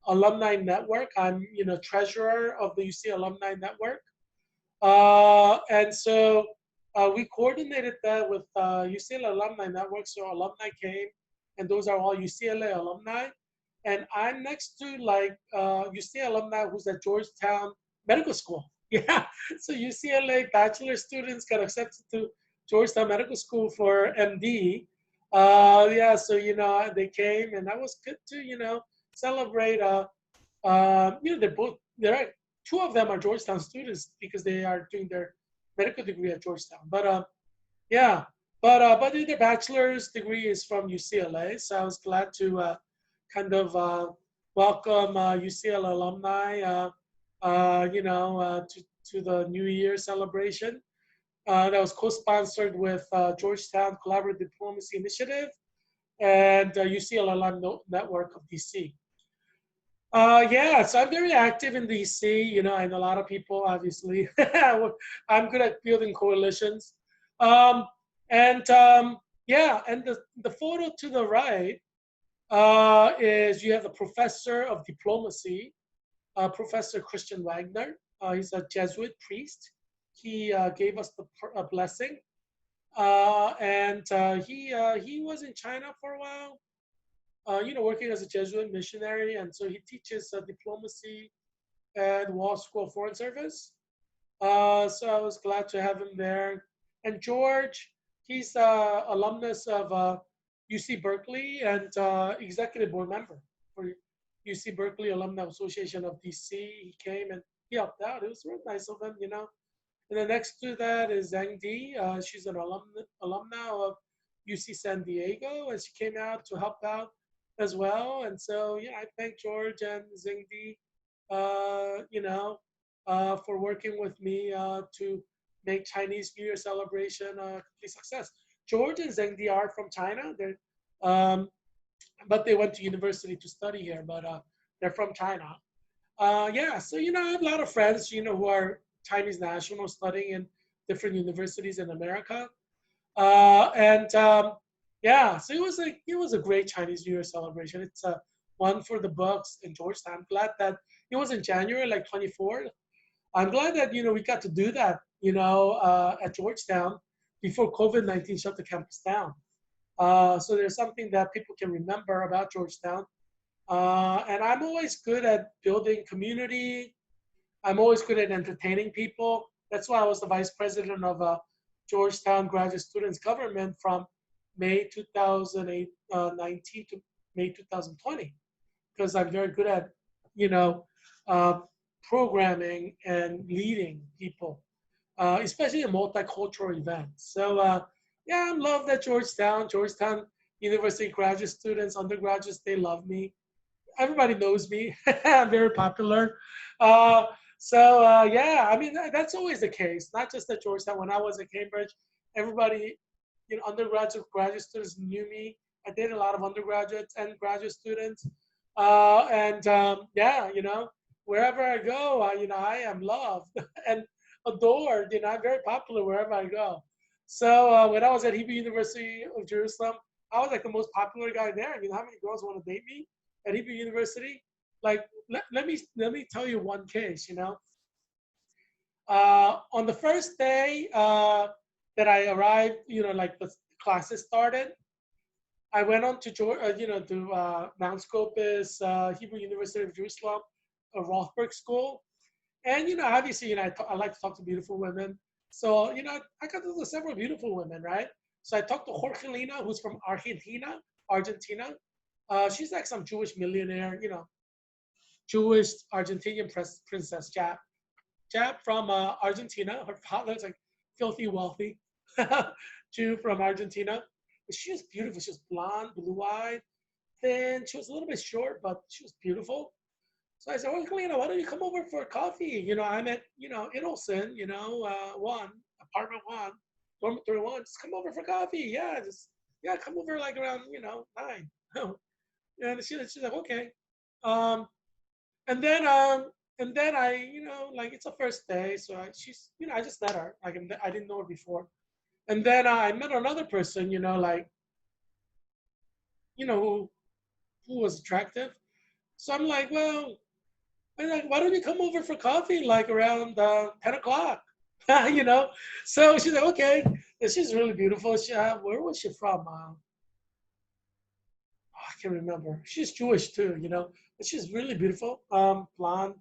A: Alumni Network. I'm, treasurer of the UC Alumni Network. And so we coordinated that with UCLA Alumni Network. So alumni came, and those are all UCLA alumni. And I'm next to like UCLA alumni who's at Georgetown Medical School. Yeah. So UCLA bachelor students got accepted to Georgetown Medical School for MD. Yeah. So they came, and that was good to celebrate. They're two of them are Georgetown students because they are doing their medical degree at Georgetown. But yeah, but their bachelor's degree is from UCLA, so I was glad to kind of welcome UCLA alumni, to the New Year celebration. That was co-sponsored with Georgetown Collaborative Diplomacy Initiative and UCLA Alumni Network of DC. Yeah, so I'm very active in DC. And a lot of people, obviously. I'm good at building coalitions. Um, and yeah, and the photo to the right is you have the professor of diplomacy, Professor Christian Wagner. He's a Jesuit priest. He gave us the blessing, and he was in China for a while. Working as a Jesuit missionary, and so he teaches diplomacy at Wall School of Foreign Service. So I was glad to have him there. And George, he's alumnus of UC Berkeley and executive board member for UC Berkeley Alumni Association of DC. He came and he helped out. It was really nice of him. And then next to that is Zhang Di. She's an alumna of UC San Diego, and she came out to help out as well. And so, I thank George and Zingdi, for working with me to make Chinese New Year celebration a complete success. George and Zengdi are from China. But they went to university to study here, but they're from China. Yeah, so, I have a lot of friends, who are Chinese nationals studying in different universities in America. And yeah, so it was a great Chinese New Year celebration. It's one for the books in Georgetown. I'm glad that it was in January, like 24th. I'm glad that we got to do that, at Georgetown before COVID-19 shut the campus down. So there's something that people can remember about Georgetown. And I'm always good at building community. I'm always good at entertaining people. That's why I was the vice president of Georgetown Graduate Students Government from May 2019 to May 2020, because I'm very good at, uh, programming and leading people, especially in multicultural events. So yeah, I'm loved at Georgetown. Georgetown University graduate students, undergraduates, they love me. Everybody knows me. I'm very popular. Uh, so yeah, I mean that's always the case. Not just at Georgetown. When I was at Cambridge, everybody, undergraduate, graduate students knew me. I dated a lot of undergraduates and graduate students, and yeah, wherever I go, I am loved and adored. I'm very popular wherever I go. So when I was at Hebrew University of Jerusalem, I was like the most popular guy there. How many girls want to date me at Hebrew University? Like, let me tell you one case. On the first day that I arrived, like the classes started, I went on to Mount Scopus, Hebrew University of Jerusalem, a Rothberg school, and obviously, I like to talk to beautiful women. So I got to know several beautiful women, right? So I talked to Jorgelina, who's from Argentina. Argentina. She's like some Jewish millionaire, Jewish Argentinian princess Jap from Argentina. Her father's like filthy wealthy Jew from Argentina. But she was beautiful. She was blonde, blue-eyed, thin. She was a little bit short, but she was beautiful. So I said, well, Kalina, why don't you come over for coffee? I'm at, Inolson, one, apartment one, dormitory one. Just come over for coffee. Yeah, come over like around, 9. And she's like, okay. Um, and then And then I, like it's a first day, so she's, I just met her. Like I didn't know her before. And then I met another person, like, who was attractive. So I'm like, well, I'm like, why don't you come over for coffee like around 10 o'clock? you know? So she's like, okay. And she's really beautiful. Where was she from? I can't remember. She's Jewish too, but she's really beautiful, blonde.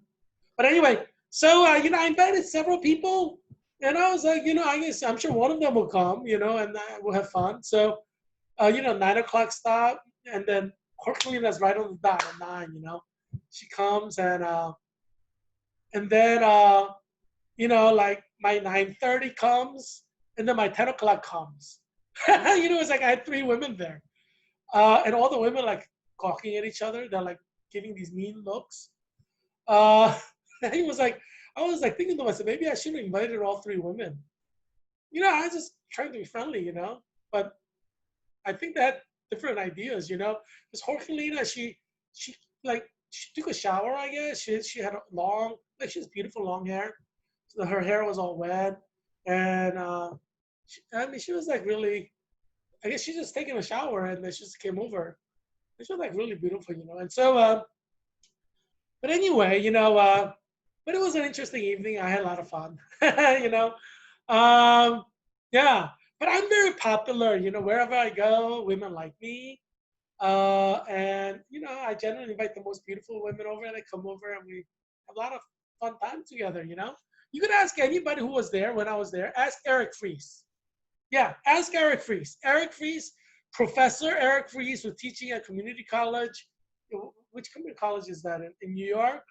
A: But anyway, so, I invited several people. And I was like, I guess I'm sure one of them will come, and we'll have fun. So, 9 o'clock stop. And then Corkelina's right on the dot at 9, She comes and then like my 9:30 comes, and then my 10 o'clock comes. It's like I had three women there, and all the women like gawking at each other. They're like giving these mean looks. Uh, he was like, I was like thinking to myself, maybe I should have invited all three women. I was just trying to be friendly, but I think they had different ideas, Because Jorgelina, she she took a shower, I guess. She had a long, like she has beautiful long hair. So her hair was all wet, and she was like really. I guess she just taking a shower, and then she just came over. And she was like really beautiful, And so, but anyway, but it was an interesting evening. I had a lot of fun, you know. Um, yeah, but I'm very popular, wherever I go, women like me. And I generally invite the most beautiful women over, and they come over, and we have a lot of fun time together. You could ask anybody who was there when I was there. Ask Eric Fries. Yeah, ask Eric Fries. Eric Fries, Professor Eric Fries, was teaching at community college. Which community college is that in New York?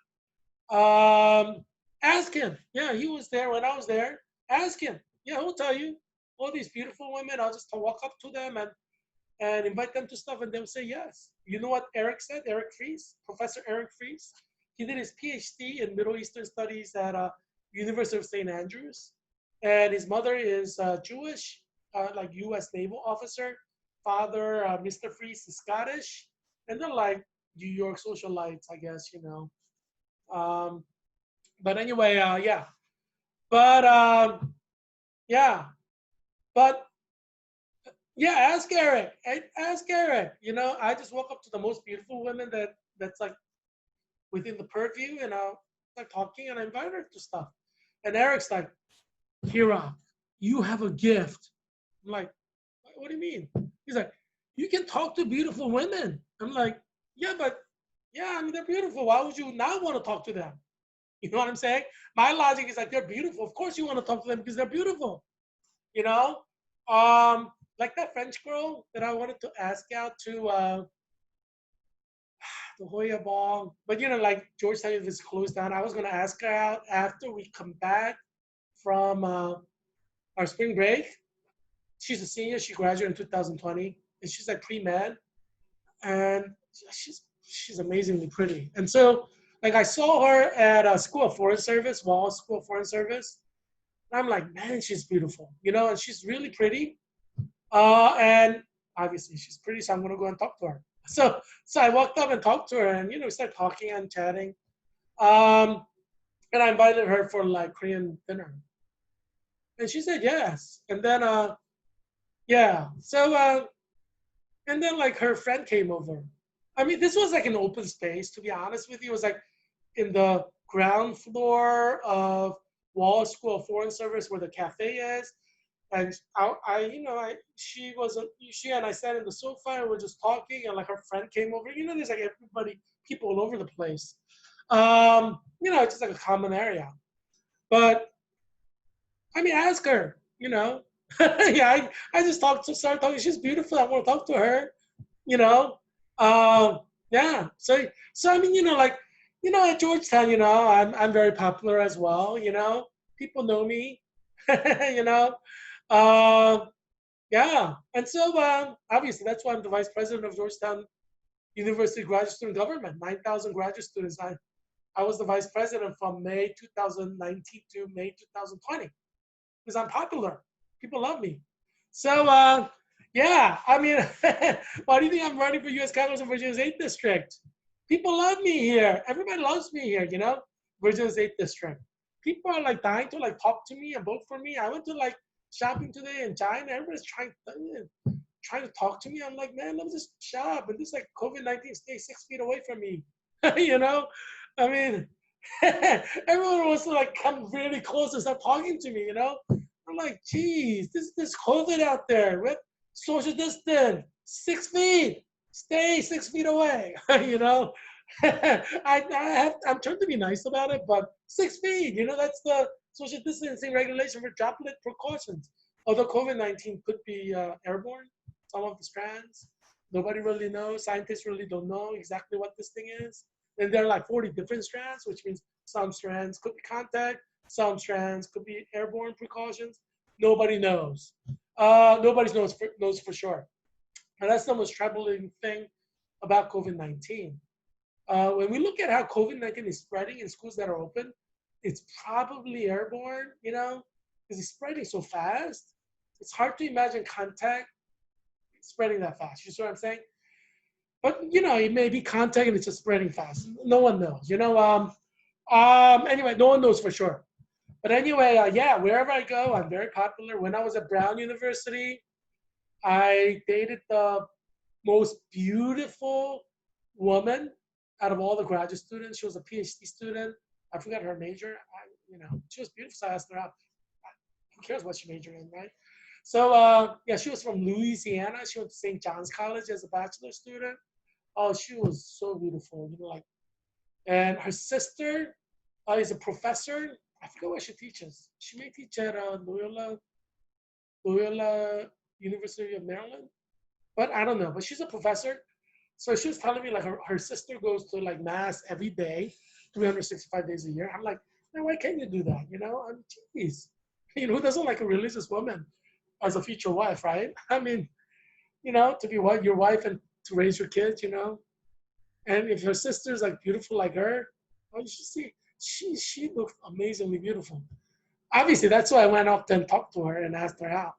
A: Ask him. Yeah, he was there when I was there. Ask him. Yeah, he'll tell you. All these beautiful women, I'll just walk up to them and invite them to stuff, and they'll say yes. You know what Eric said? Eric Fries, Professor Eric Fries. He did his PhD in Middle Eastern Studies at University of St. Andrews, and his mother is Jewish, like U.S. naval officer. Father, Mr. Fries, is Scottish, and they're like New York socialites, I guess. Um, but anyway, yeah. But yeah, but yeah, ask Eric. Ask Eric. I just walk up to the most beautiful women that's like within the purview, and I start talking, and I invite her to stuff. And Eric's like, Heerak, you have a gift. I'm like, what do you mean? He's like, you can talk to beautiful women. I'm like, yeah, but yeah, I mean, they're beautiful. Why would you not want to talk to them? You know what I'm saying? My logic is like, they're beautiful. Of course you want to talk to them because they're beautiful. You know? Like that French girl that I wanted to ask out to the Hoya Ball. But like Georgetown is closed down. I was gonna ask her out after we come back from our spring break. She's a senior. She graduated in 2020, and she's like pre-med, and she's amazingly pretty. And so, like, I saw her at a School of Foreign Service, Wall School of Foreign Service. And I'm like, man, she's beautiful, and she's really pretty. And obviously she's pretty, so I'm gonna go and talk to her. So I walked up and talked to her, and we started talking and chatting. And I invited her for like Korean dinner, and she said yes. And then yeah, so and then like her friend came over. I mean, this was like an open space. To be honest with you, it was like in the ground floor of Wall School of Foreign Service where the cafe is. And she and I sat in the sofa and we're just talking, and like her friend came over. There's like people all over the place. It's just like a common area. But I mean, ask her. Yeah, I just started talking. She's beautiful. I want to talk to her. You know, yeah. So I mean, like, at Georgetown, I'm very popular as well. People know me. you know. Uh, yeah, and so obviously that's why I'm the vice president of Georgetown University Graduate Student Government. 9,000 graduate students. I was the vice president from May 2019 to May 2020 because I'm popular. People love me. So yeah, I mean, why do you think I'm running for U.S. Congress in Virginia's 8th district? People love me here. Everybody loves me here. Virgin's 8th District. People are like dying to like talk to me and vote for me. I went to like shopping today in China. Everybody's trying to talk to me. I'm like, man, let me just shop. And this like COVID-19, stay 6 feet away from me. You know, I mean, everyone wants to like come really close and start talking to me. You know, I'm like, geez, this COVID out there. With social distance, 6 feet. Stay 6 feet away. You know, I'm trying to be nice about it, but 6 feet. You know, that's the social distancing regulation for droplet precautions. Although COVID-19 could be airborne, some of the strands, nobody really knows. Scientists really don't know exactly what this thing is. And there are like 40 different strands, which means some strands could be contact, some strands could be airborne precautions. Nobody knows. Nobody knows for sure. And that's the most troubling thing about COVID-19. When we look at how COVID-19 is spreading in schools that are open, it's probably airborne, you know, because it's spreading so fast. It's hard to imagine contact spreading that fast. You see what I'm saying? But you know, it may be contact and it's just spreading fast. No one knows. You know. Anyway, no one knows for sure. But anyway, yeah, wherever I go, I'm very popular. When I was at Brown University, I dated the most beautiful woman out of all the graduate students. She was a PhD student. I forgot her major. She was beautiful. So I asked her out. Who cares what she majored in, right? So yeah, she was from Louisiana. She went to St. John's College as a bachelor student. Oh, she was so beautiful. You know, like, and her sister is a professor. I forget what she teaches. She may teach at Loyola University of Maryland, but I don't know. But she's a professor. So she was telling me like her sister goes to like mass every day, 365 days a year. I'm like, man, why can't you do that? You know, I'm geez. You know, who doesn't like a religious woman as a future wife, right? I mean, you know, to be your wife and to raise your kids, you know. And if your sister's like beautiful like her, oh, you should see. She looked amazingly beautiful. Obviously, that's why I went up and talked to her and asked her out.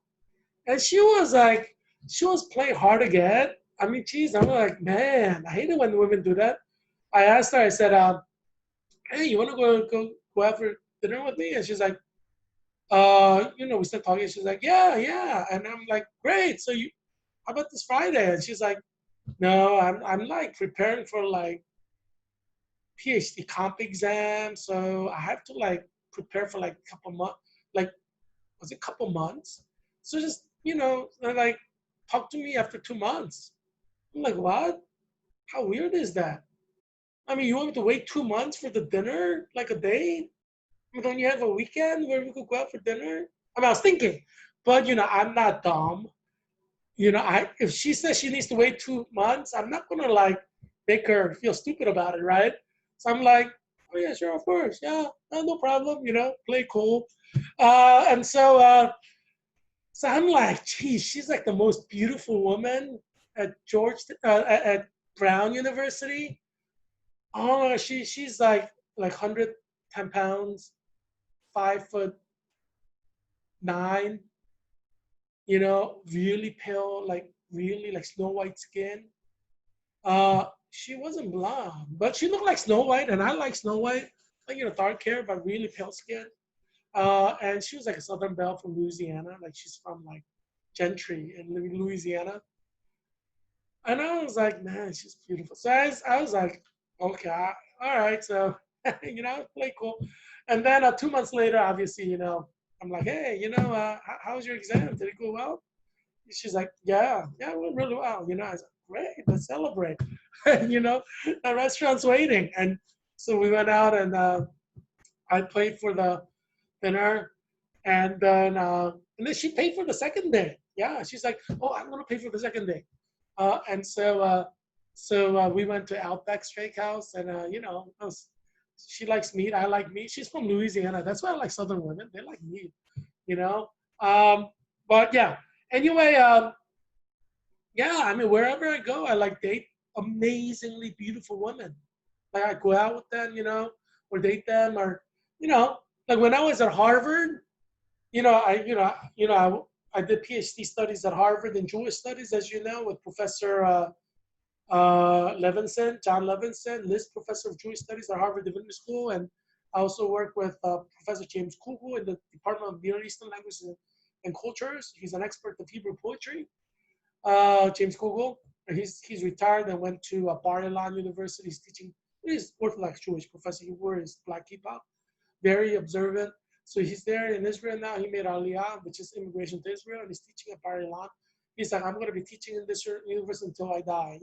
A: And she was playing hard to get. I mean, geez, I'm like, man, I hate it when women do that. I asked her, I said, hey, you want to go out for dinner with me? And she's like, we started talking. She's like, yeah. And I'm like, great. So how about this Friday? And she's like, no, I'm like preparing for like PhD comp exam. So I have to like prepare for like a couple months, like, was it a couple months? So just, like talk to me after 2 months. I'm like, what? How weird is that? I mean, you want me to wait 2 months for the dinner, like a date? I mean, don't you have a weekend where we could go out for dinner? I mean, I was thinking, but I'm not dumb. If she says she needs to wait 2 months, I'm not gonna like make her feel stupid about it, right? So I'm like, oh yeah, sure, of course, yeah, no problem, play cool. So I'm like, geez, she's like the most beautiful woman at at Brown University. Oh, she's like 110 pounds, 5'9", really pale, like really like Snow White skin. She wasn't blonde, but she looked like Snow White, and I like Snow White, like dark hair but really pale skin. And she was like a Southern belle from Louisiana, like she's from like Gentry in Louisiana. And I was like, man, she's beautiful. So I was like, okay, all right, so play cool. And then 2 months later, obviously, I'm like, hey, how was your exam? Did it go well? She's like, yeah, it went really well. I was like, great, let's celebrate. The restaurant's waiting. And so we went out and I paid for the dinner. And then she paid for the second day. Yeah, she's like, oh, I'm going to pay for the second day. So we went to Outback Steakhouse and, she likes meat. I like meat. She's from Louisiana. That's why I like Southern women. They like meat, you know? But yeah, anyway, yeah, I mean, wherever I go, I like date amazingly beautiful women. Like I go out with them, or date them, or like when I was at Harvard, I did PhD studies at Harvard in Jewish studies, as you know, with Professor Levinson, John Levinson, Liz Professor of Jewish Studies at Harvard Divinity School, and I also work with Professor James Kugel in the Department of Near Eastern Languages and Cultures. He's an expert of Hebrew poetry. James Kugel, he's retired and went to Bar Ilan University. He's teaching. He's Orthodox Jewish professor. He wears black kippah, very observant. So he's there in Israel now. He made Aliyah, which is immigration to Israel, and he's teaching at Bar Ilan. He's like, I'm going to be teaching in this university until I die.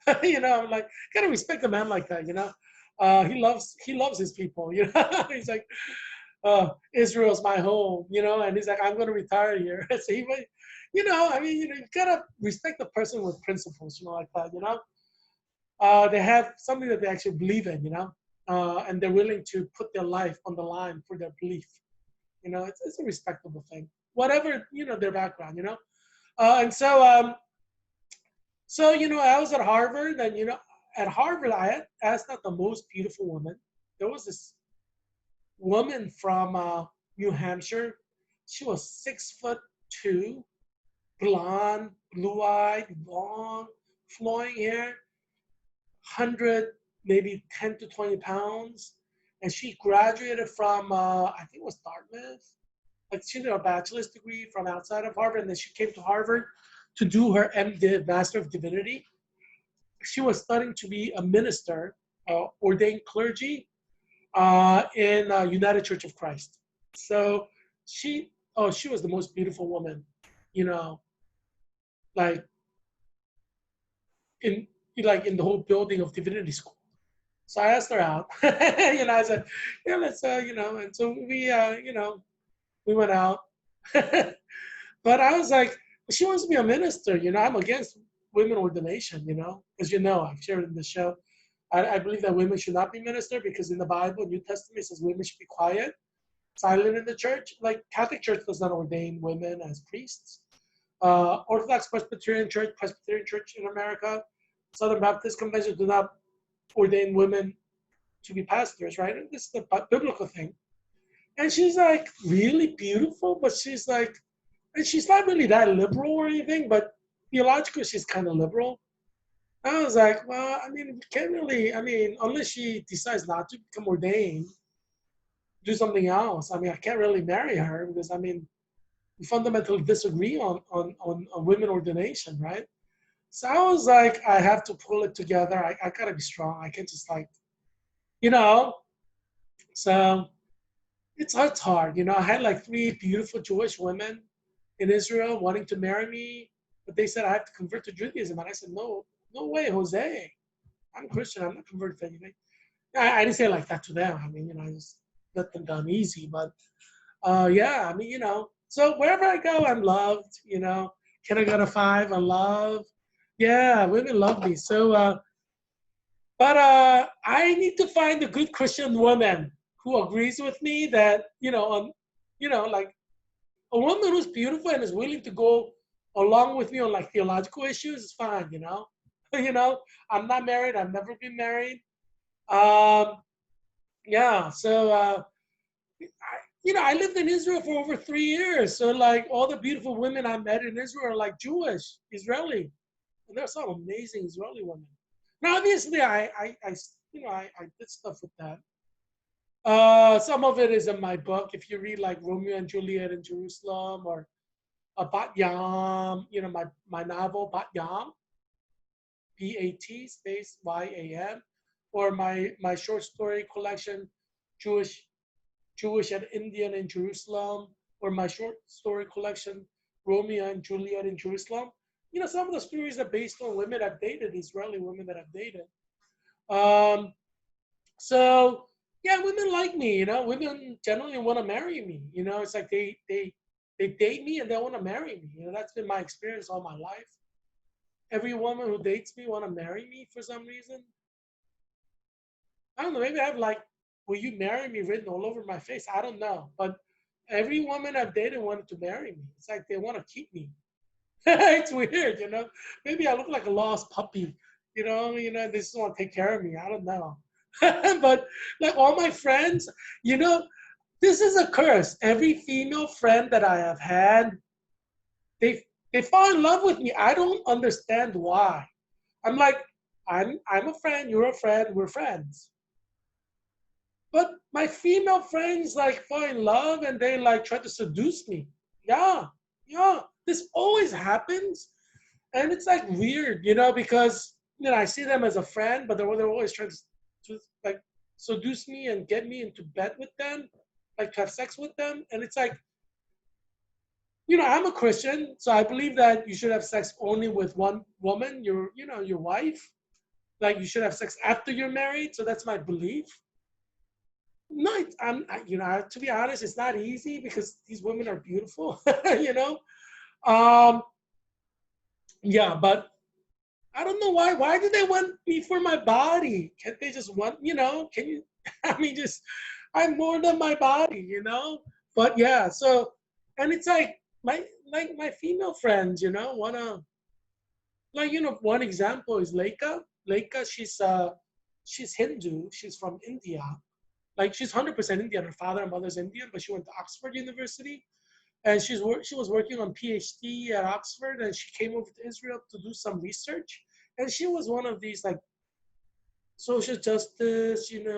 A: I'm like, gotta respect a man like that. He loves his people. He's like, Israel's my home. And he's like, I'm going to retire here. So you gotta respect the person with principles. Like that. They have something that they actually believe in. And they're willing to put their life on the line for their belief. It's a respectable thing, whatever their background. And so I was at Harvard, and at Harvard I had asked out the most beautiful woman. There was this woman from New Hampshire. She was 6'2", blonde, blue-eyed, long, flowing hair, 100, maybe 10 to 20 pounds. And she graduated from, I think it was Dartmouth. Like she did a bachelor's degree from outside of Harvard, and then she came to Harvard to do her MDiv, Master of Divinity. She was studying to be a minister, ordained clergy in United Church of Christ. So she was the most beautiful woman, like in in the whole building of divinity school. So I asked her out. I said, yeah, let's, and so we went out. But I was like, she wants to be a minister. I'm against women ordination, as I've shared in the show. I believe that women should not be minister because in the Bible, New Testament, it says women should be quiet, silent in the church. Like Catholic Church does not ordain women as priests. Orthodox Presbyterian Church in America, Southern Baptist Convention do not ordain women to be pastors, right? This is the biblical thing. And she's like really beautiful, but she's like, and she's not really that liberal or anything, but theologically she's kind of liberal. I was like, well, we can't really, unless she decides not to become ordained, do something else. I can't really marry her because, we fundamentally disagree on women ordination, right? So I was like, I have to pull it together. I gotta be strong. I can't just so it's hard. I had like 3 beautiful Jewish women in Israel wanting to marry me, but they said I have to convert to Judaism. And I said, no way, Jose. I'm Christian. I'm not converted to anything. I didn't say it like that to them. I just let them down easy. But yeah, so wherever I go, I'm loved. Can I go to 5? I'm loved. Yeah, women love me. So, but I need to find a good Christian woman who agrees with me that, like a woman who's beautiful and is willing to go along with me on like theological issues is fine, I'm not married. I've never been married. Yeah, so I lived in Israel for over 3 years. So like all the beautiful women I met in Israel are like Jewish, Israeli. And there's some amazing Israeli women. Now, obviously, I did stuff with that. Some of it is in my book. If you read like Romeo and Juliet in Jerusalem or Bat Yam, my novel Bat Yam, Bat space YAM, or my short story collection Jewish and Indian in Jerusalem, or my short story collection Romeo and Juliet in Jerusalem. Some of the stories are based on women I've dated, Israeli women that I've dated. So yeah, women like me. Women generally want to marry me. It's like they date me and they want to marry me. That's been my experience all my life. Every woman who dates me want to marry me for some reason. I don't know. Maybe I have like, "Will you marry me?" written all over my face. I don't know, but every woman I've dated wanted to marry me. It's like they want to keep me. It's weird, Maybe I look like a lost puppy, they just want to take care of me. I don't know. But like all my friends, this is a curse. Every female friend that I have had, they fall in love with me. I don't understand why. I'm like, I'm a friend, you're a friend, we're friends. But my female friends like fall in love and they like try to seduce me. Yeah, yeah. This always happens. And it's like weird, because I see them as a friend, but they're always trying to like seduce me and get me into bed with them, like to have sex with them. And it's like, I'm a Christian, so I believe that you should have sex only with one woman, your wife. Like you should have sex after you're married. So that's my belief. No, to be honest, it's not easy because these women are beautiful, you know. Um, yeah, but I don't know why. Why do they want me for my body? Can't they just want, Can you? I mean, just I'm more than my body. But yeah, so and it's like my female friends, wanna one example is Leica. Leica, she's Hindu. She's from India. Like she's 100% Indian. Her father and mother's Indian, but she went to Oxford University, and she was working on PhD at Oxford, and she came over to Israel to do some research, and she was one of these like social justice, hu-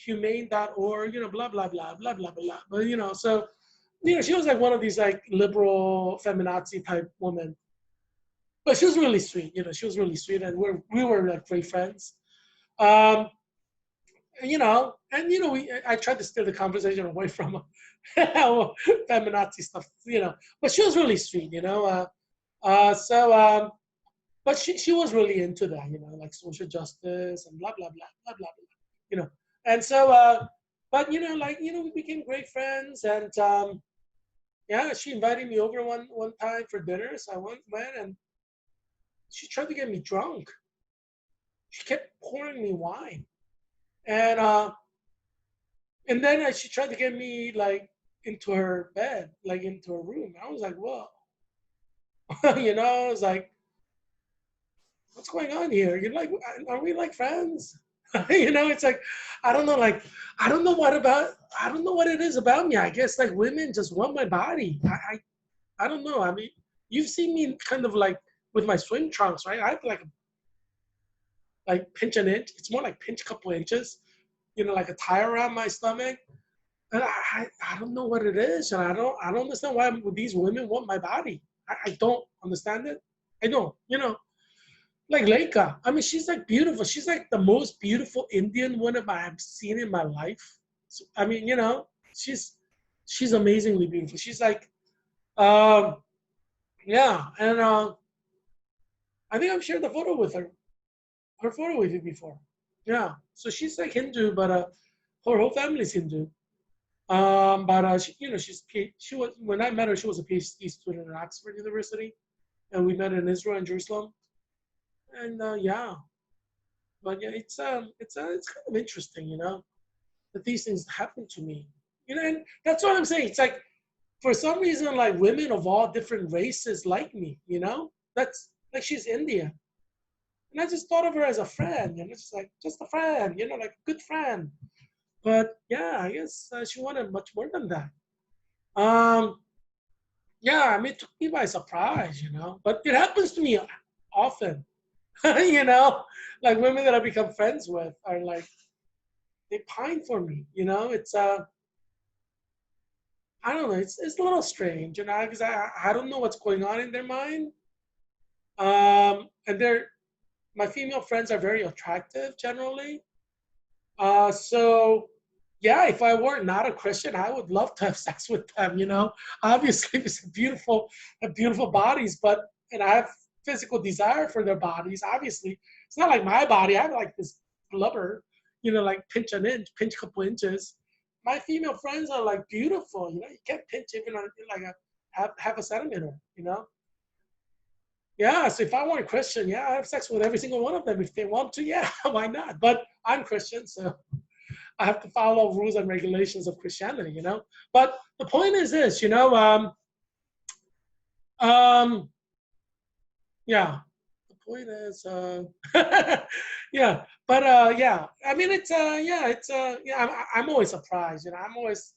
A: humane.org, blah blah blah blah blah blah. But so she was like one of these like liberal feminazi type woman, but she was really sweet. She was really sweet, and we were like great friends. Um, I tried to steer the conversation away from feminazi stuff, but she was really sweet, so, but she was really into that, like social justice and blah blah blah blah blah blah, and so, but we became great friends, and yeah, she invited me over one time for dinner, so I went, and she tried to get me drunk. She kept pouring me wine, and she tried to get me like into her bed, like into her room. I was like, whoa, I was like, what's going on here? You're like, are we like friends? It's like, I don't know, like, I don't know what it is about me. I guess like women just want my body. I don't know. I mean, you've seen me kind of like with my swim trunks, right? I have like pinch an inch. It's more like pinch a couple inches, like a tie around my stomach. And I don't know what it is, and I don't understand why these women want my body. I don't understand it. I don't, like Leica. I mean, she's like beautiful. She's like the most beautiful Indian woman I've seen in my life. So, I mean, she's amazingly beautiful. She's like, um, yeah, and I think I've shared the photo with her photo with you before. Yeah, so she's like Hindu, but her whole family's Hindu. But she was when I met her, she was a PhD student at Oxford University, and we met in Israel and Jerusalem. And yeah, but yeah, it's kind of interesting, that these things happen to me, and that's what I'm saying. It's like for some reason, like women of all different races like me, That's like she's Indian, and I just thought of her as a friend, just a friend, like a good friend. But yeah, I guess she wanted much more than that. Um, yeah, I mean, it took me by surprise, But it happens to me often, like women that I become friends with are like they pine for me, It's I don't know, it's a little strange, because I don't know what's going on in their mind. And my female friends are very attractive generally. So yeah, if I were not a Christian, I would love to have sex with them. Obviously, it's have beautiful bodies, and I have physical desire for their bodies. Obviously, it's not like my body. I have like this blubber, like pinch an inch, pinch a couple inches. My female friends are like beautiful. You can't pinch even on like a half a centimeter. Yeah, so if I weren't Christian, yeah, I have sex with every single one of them if they want to. Yeah, why not? But I'm Christian, so I have to follow rules and regulations of Christianity. But the point is this, um, yeah. The point is, yeah. But yeah. I mean, yeah. I'm always surprised. I'm always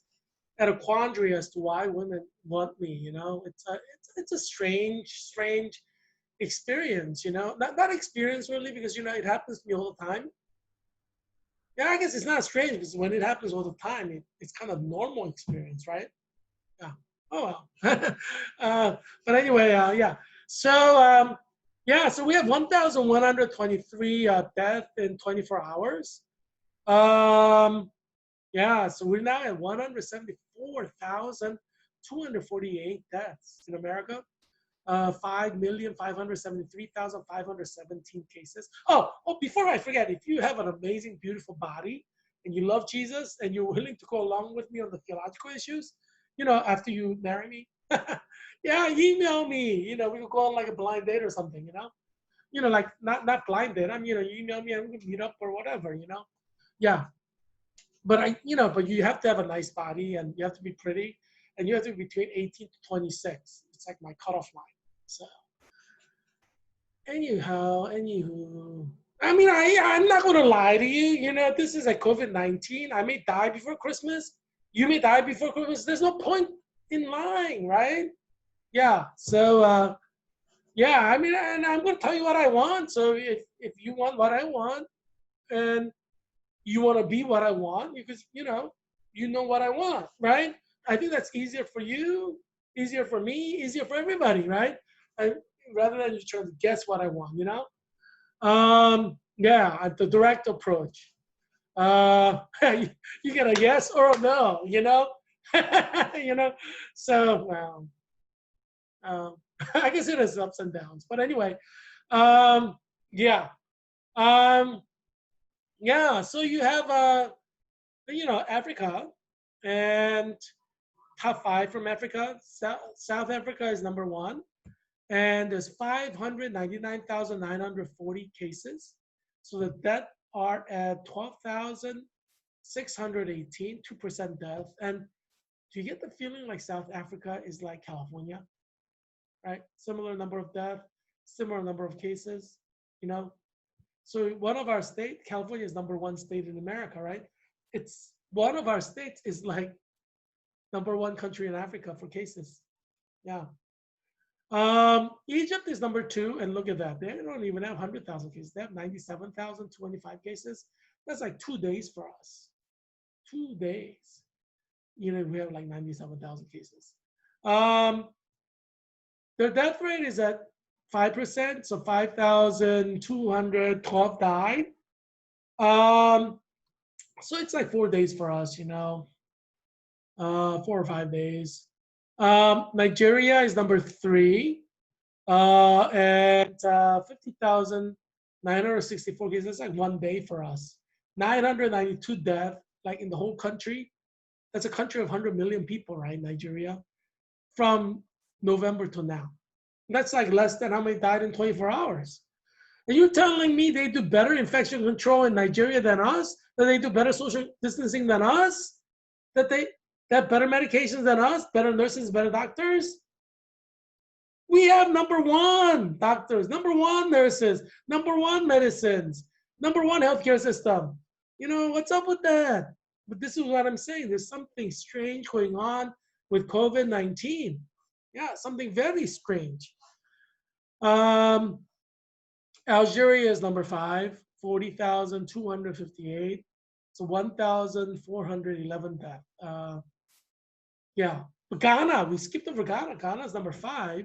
A: at a quandary as to why women want me. It's a strange. experience, not experience really, because, it happens to me all the time. Yeah, I guess it's not strange because when it happens all the time, it's kind of normal experience, right? Yeah. Oh well. But anyway, yeah. So yeah, so we have 1,123 deaths in 24 hours. Yeah, so we're now at 174,248 deaths in America. 5,573,517 cases. Before I forget, if you have an amazing, beautiful body and you love Jesus and you're willing to go along with me on the theological issues, after you marry me, yeah, email me. We could go on like a blind date or something, like not blind date. You email me and we can meet up or whatever, Yeah. But you have to have a nice body and you have to be pretty and you have to be between 18 to 26. It's like my cutoff line. So, anywho, I'm not gonna lie to you. This is a COVID-19. I may die before Christmas. You may die before Christmas. There's no point in lying, right? Yeah. So, yeah. And I'm gonna tell you what I want. So if you want what I want, and you want to be what I want, because you know what I want, right? I think that's easier for you, easier for me, easier for everybody, right? Rather than you trying to guess what I want, Yeah, the direct approach. You get a yes or a no, you know. So, well, I guess it has ups and downs, but anyway, yeah, um, yeah. So you have Africa, and top 5 from Africa. South Africa is number 1. And there's 599,940 cases. So the deaths are at 12,618, 2% death. And do you get the feeling like South Africa is like California, right? Similar number of deaths, similar number of cases, So one of our states, California is number 1 state in America, right? It's one of our states is like number 1 country in Africa for cases. Yeah. Egypt is number 2, and look at that. They don't even have 100,000 cases. They have 97,025 cases. That's like 2 days for us. 2 days. We have like 97,000 cases. Their death rate is at 5%, so 5,212 died. So it's like 4 days for us, 4 or 5 days. Nigeria is number 3 at 50,964 cases. That's like 1 day for us. 992 deaths, like in the whole country. That's a country of 100 million people, right? Nigeria, from November to now. That's like less than how many died in 24 hours. Are you telling me they do better infection control in Nigeria than us? That they do better social distancing than us? That they have better medications than us? Better nurses, better doctors? We have number 1 doctors, number 1 nurses, number 1 medicines, number 1 healthcare system. What's up with that? But this is what I'm saying. There's something strange going on with COVID-19. Yeah, something very strange. Algeria is number 5, 40,258. So 1,411 deaths. Yeah. But Ghana, we skipped over Ghana. Ghana is number 4.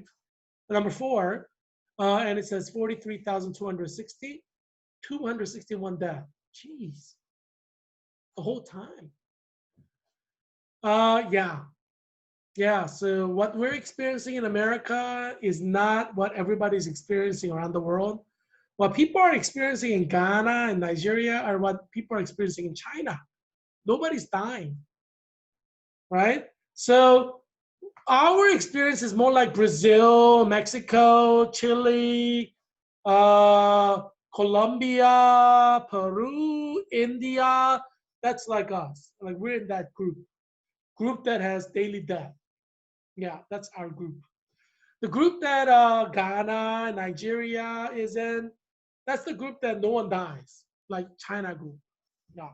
A: And it says 43,260, 261 deaths. Jeez. The whole time. Yeah. Yeah, so what we're experiencing in America is not what everybody's experiencing around the world. What people are experiencing in Ghana and Nigeria are what people are experiencing in China. Nobody's dying, right? So our experience is more like Brazil, Mexico, Chile, Colombia, Peru, India. That's like us. Like we're in that group that has daily death. Yeah, that's our group. The group that Ghana, Nigeria is in, that's the group that no one dies, like China group. Yeah.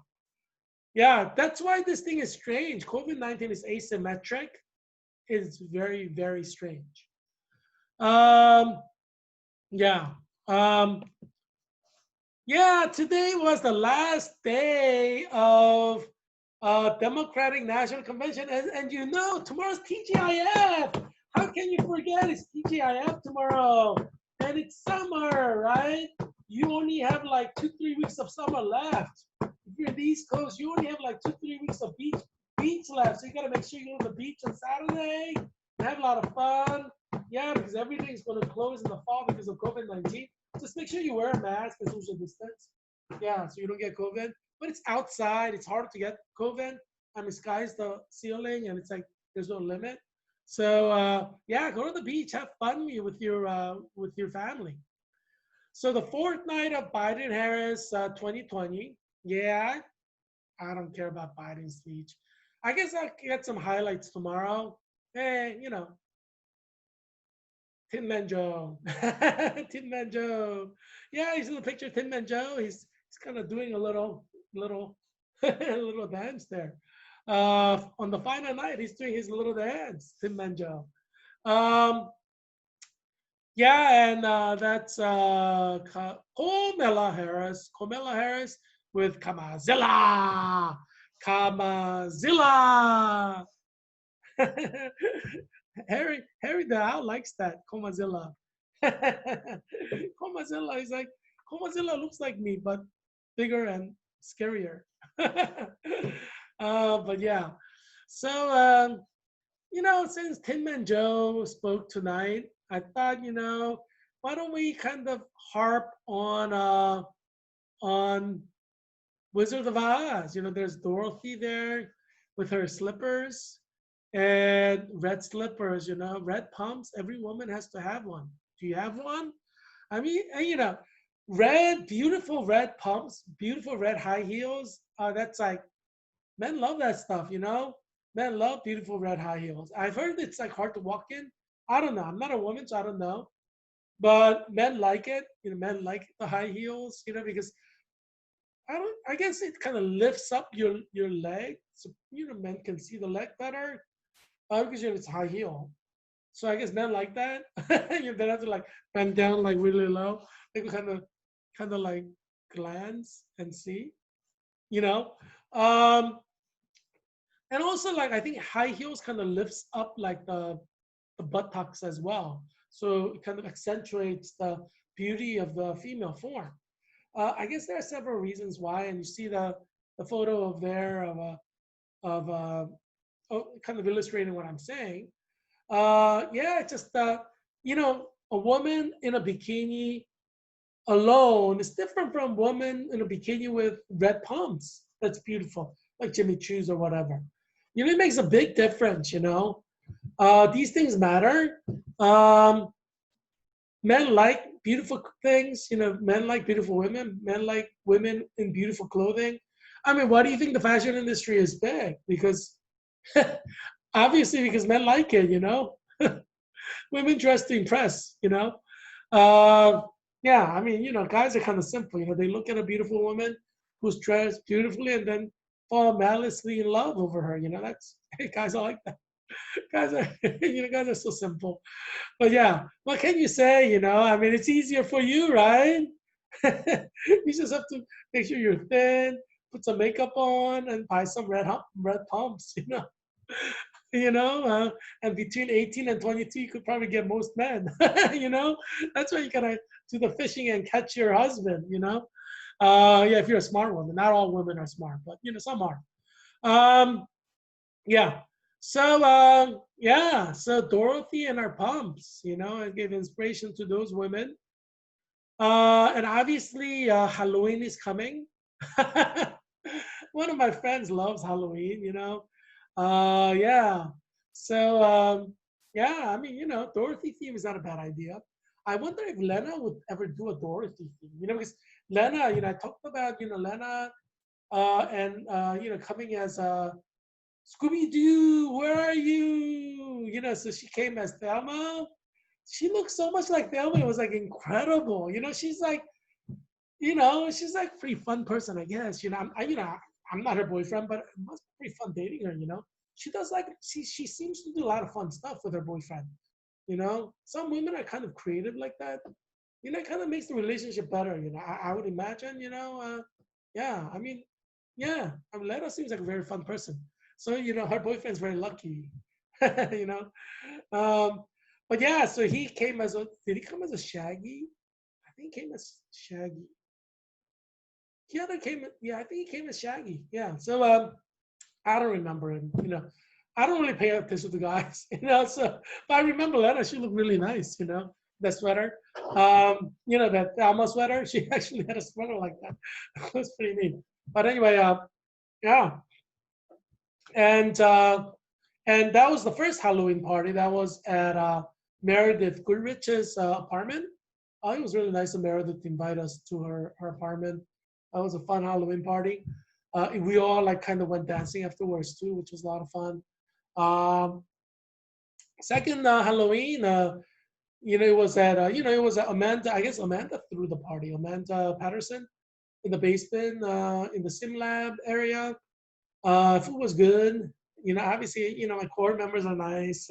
A: Yeah, that's why this thing is strange. COVID-19 is asymmetric. It's very, very strange. Yeah. Um, yeah, today was the last day of Democratic National Convention. And you know, tomorrow's TGIF. How can you forget it's TGIF tomorrow? And it's summer, right? You only have like 2, 3 weeks of summer left. If you're in the East Coast, you only have like 2, 3 weeks of beach left. So you gotta make sure you go to the beach on Saturday and have a lot of fun. Yeah, because everything's gonna close in the fall because of COVID-19. Just make sure you wear a mask and social distance. Yeah, so you don't get COVID. But it's outside. It's hard to get COVID. I mean, sky's the ceiling, and it's like there's no limit. So yeah, go to the beach, have fun with your family. So the fourth night of Biden Harris 2020. Yeah, I don't care about Biden's speech. I guess I'll get some highlights tomorrow. Hey, you know, Tin Man Joe. Tin Man Joe. Yeah, he's in the picture, Tin Man Joe. He's kind of doing a little a little dance there. On the final night, he's doing his little dance, Tin Man Joe. Um, yeah, and that's Kamala Harris. Kamala Harris with Kamazilla. Kamazilla. Harry the Owl likes that. Comazilla. Comazilla is like Comazilla looks like me, but bigger and scarier. But yeah. So you know, since Tin Man Joe spoke tonight, I thought, you know, why don't we kind of harp on Wizard of Oz? You know, there's Dorothy there with her slippers and red slippers, you know, red pumps. Every woman has to have one. Do you have one? I mean, and, you know, red, beautiful red pumps, beautiful red high heels. That's like, men love that stuff, you know? Men love beautiful red high heels. I've heard it's like hard to walk in. I don't know. I'm not a woman, so I don't know. But men like it. You know, men like the high heels, you know, because I guess it kind of lifts up your leg. So, you know, men can see the leg better. Because you know, it's high heel. So I guess men like that. You don't have to like bend down like really low. They can kind of like glance and see, you know. Um, and also like I think high heels kind of lifts up like the buttocks as well. So it kind of accentuates the beauty of the female form. I guess there are several reasons why, and you see the photo of there of oh, kind of illustrating what I'm saying. Yeah, it's just you know, a woman in a bikini alone is different from a woman in a bikini with red pumps. That's beautiful, like Jimmy Choo's or whatever. You know, it makes a big difference. You know, these things matter. Um, Men like beautiful things. You know, men like beautiful women. Men like women in beautiful clothing. I mean, why do you think the fashion industry is big? Because obviously, because men like it. You know, women dress to impress. You know, uh, yeah. I mean, you know, guys are kind of simple. You know, they look at a beautiful woman who's dressed beautifully and then fall maliciously in love over her. You know, that's guys are like that. Guys are, you know, guys are so simple. But yeah, what can you say? You know, I mean, it's easier for you, right? You just have to make sure you're thin, put some makeup on, and buy some red pumps. You know, and between 18 and 22, you could probably get most men. You know, that's why you gotta do the fishing and catch your husband. You know, yeah, if you're a smart woman. Not all women are smart, but you know, some are. Um, yeah. So yeah, so Dorothy and her pumps, you know, it gave inspiration to those women. And obviously Halloween is coming. One of my friends loves Halloween, you know. Yeah. So yeah, I mean, you know, Dorothy theme is not a bad idea. I wonder if Lena would ever do a Dorothy theme, you know, because Lena, you know, I talked about, you know, Lena and you know, coming as a Scooby Doo, where are you? You know, so she came as Thelma. She looks so much like Thelma. It was like incredible. You know, she's like, you know, she's like a pretty fun person, I guess. You know, I'm not her boyfriend, but it must be pretty fun dating her. You know, she does like she seems to do a lot of fun stuff with her boyfriend. You know, some women are kind of creative like that. it kind of makes the relationship better. I would imagine. Yeah, I mean, yeah, Lena seems like a very fun person. So her boyfriend's very lucky. you know, um, but yeah, so he came as a. Did he come as a Shaggy? I think he came as Shaggy. Yeah, that came. Yeah, I think he came as Shaggy. Yeah. So I don't remember him. I don't really pay attention to guys. So but I remember Lena. She looked really nice. That sweater. That Alma sweater. She actually had a sweater like that. It was pretty neat. But anyway, yeah, and uh, and that was the first Halloween party. That was at Meredith Goodrich's apartment. It was really nice of Meredith to invite us to her apartment. That was a fun Halloween party. We all like kind of went dancing afterwards too, which was a lot of fun. Um, Second Halloween, it was Amanda. I guess Amanda threw the party. Amanda Patterson in the basement, in the sim lab area. Food was good. Obviously, my core members are nice.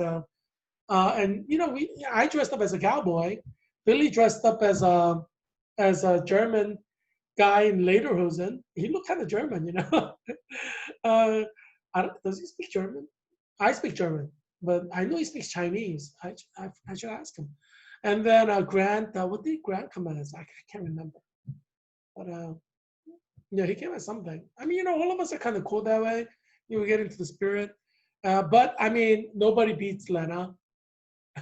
A: And I dressed up as a cowboy. Billy dressed up as a German guy in lederhosen. He looked kind of German. uh, does he speak German? I speak German, but I know he speaks Chinese. I should ask him. And then Grant, what did Grant come as? I can't remember. But yeah, he came as something. I mean, all of us are kind of cool that way. We get into the spirit. But I mean, nobody beats Lena.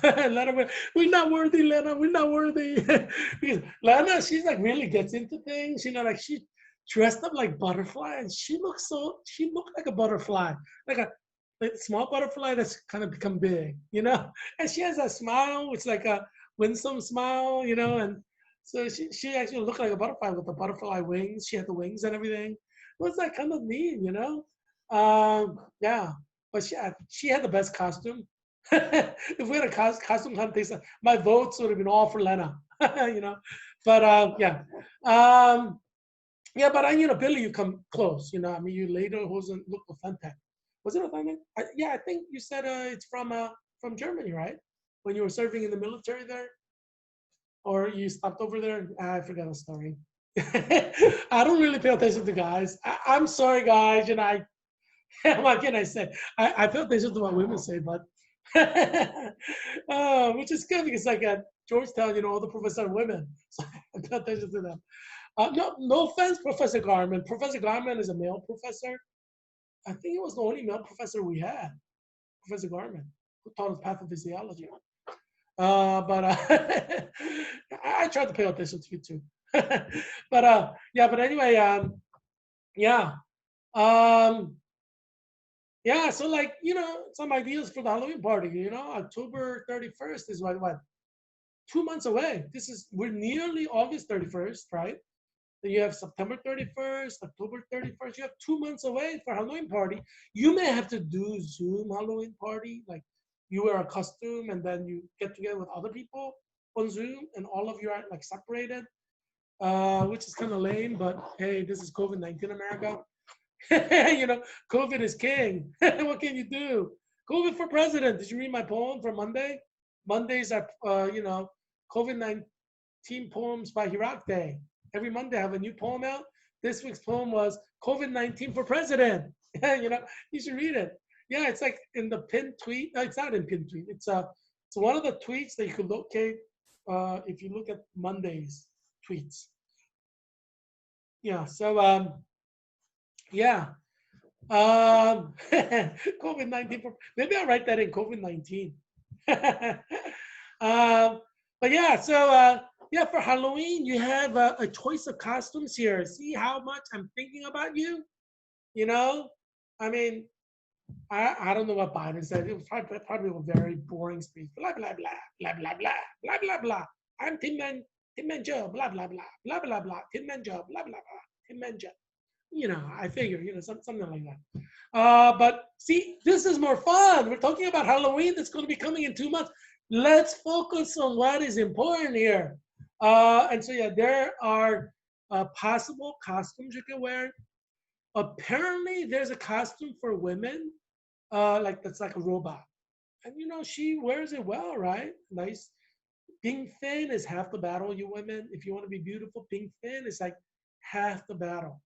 A: Lena, we're not worthy, Lena. We're not worthy. Because Lena, she's like really gets into things. Like she dressed up like butterfly, and she looked like a butterfly, like a small butterfly that's kind of become big. And she has a smile, which is like a winsome smile. And so she actually looked like a butterfly with the butterfly wings. She had the wings and everything. It was like kind of neat. Yeah, but she had the best costume. If we had a costume contest, my votes would have been all for Lena. you know. But yeah, yeah. But Billy, you come close. I mean, you later wasn't look authentic. Was it authentic? Yeah, I think you said it's from Germany, right? When you were serving in the military there, or you stopped over there. I forgot the story. I don't really pay attention to guys. I'm sorry, guys. What can I say? I pay attention to what women say, but which is good because like at Georgetown, all the professors are women, so I pay attention to them. No offense, Professor Garman. Professor Garman is a male professor. I think he was the only male professor we had, Professor Garman, who taught us pathophysiology. But I tried to pay attention to you too. But yeah, but anyway, yeah. Um, Yeah, so like, some ideas for the Halloween party, October 31st is what, 2 months away. We're nearly August 31st, right? Then you have September 31st, October 31st. You have 2 months away for Halloween party. You may have to do Zoom Halloween party, like you wear a costume and then you get together with other people on Zoom and all of you are like separated, which is kind of lame, but hey, this is COVID-19 America. you know, COVID is king. What can you do? COVID for president. Did you read my poem for Monday? Mondays are, COVID-19 poems by Heerak Day. Every Monday I have a new poem out. This week's poem was COVID-19 for president. You should read it. Yeah, it's like in the pinned tweet. No, it's not in pinned tweet. It's one of the tweets that you could locate if you look at Monday's tweets. Yeah. So yeah. COVID-19. Maybe I'll write that in COVID-19. But yeah, so yeah, for Halloween, you have a choice of costumes here. See how much I'm thinking about you? You know, I mean, I don't know what Biden said. It was probably a very boring speech. Blah blah blah blah blah blah blah blah blah. I'm Tin Man Joe. Blah blah blah blah blah blah. Tin Man Joe. Blah blah blah. Tin Man Joe. I figure, something like that. But see, this is more fun. We're talking about Halloween that's going to be coming in 2 months. Let's focus on what is important here. And so, yeah, there are possible costumes you can wear. Apparently, there's a costume for women, like that's like a robot. And, she wears it well, right? Nice. Being thin is half the battle, you women. If you want to be beautiful, being thin is like half the battle.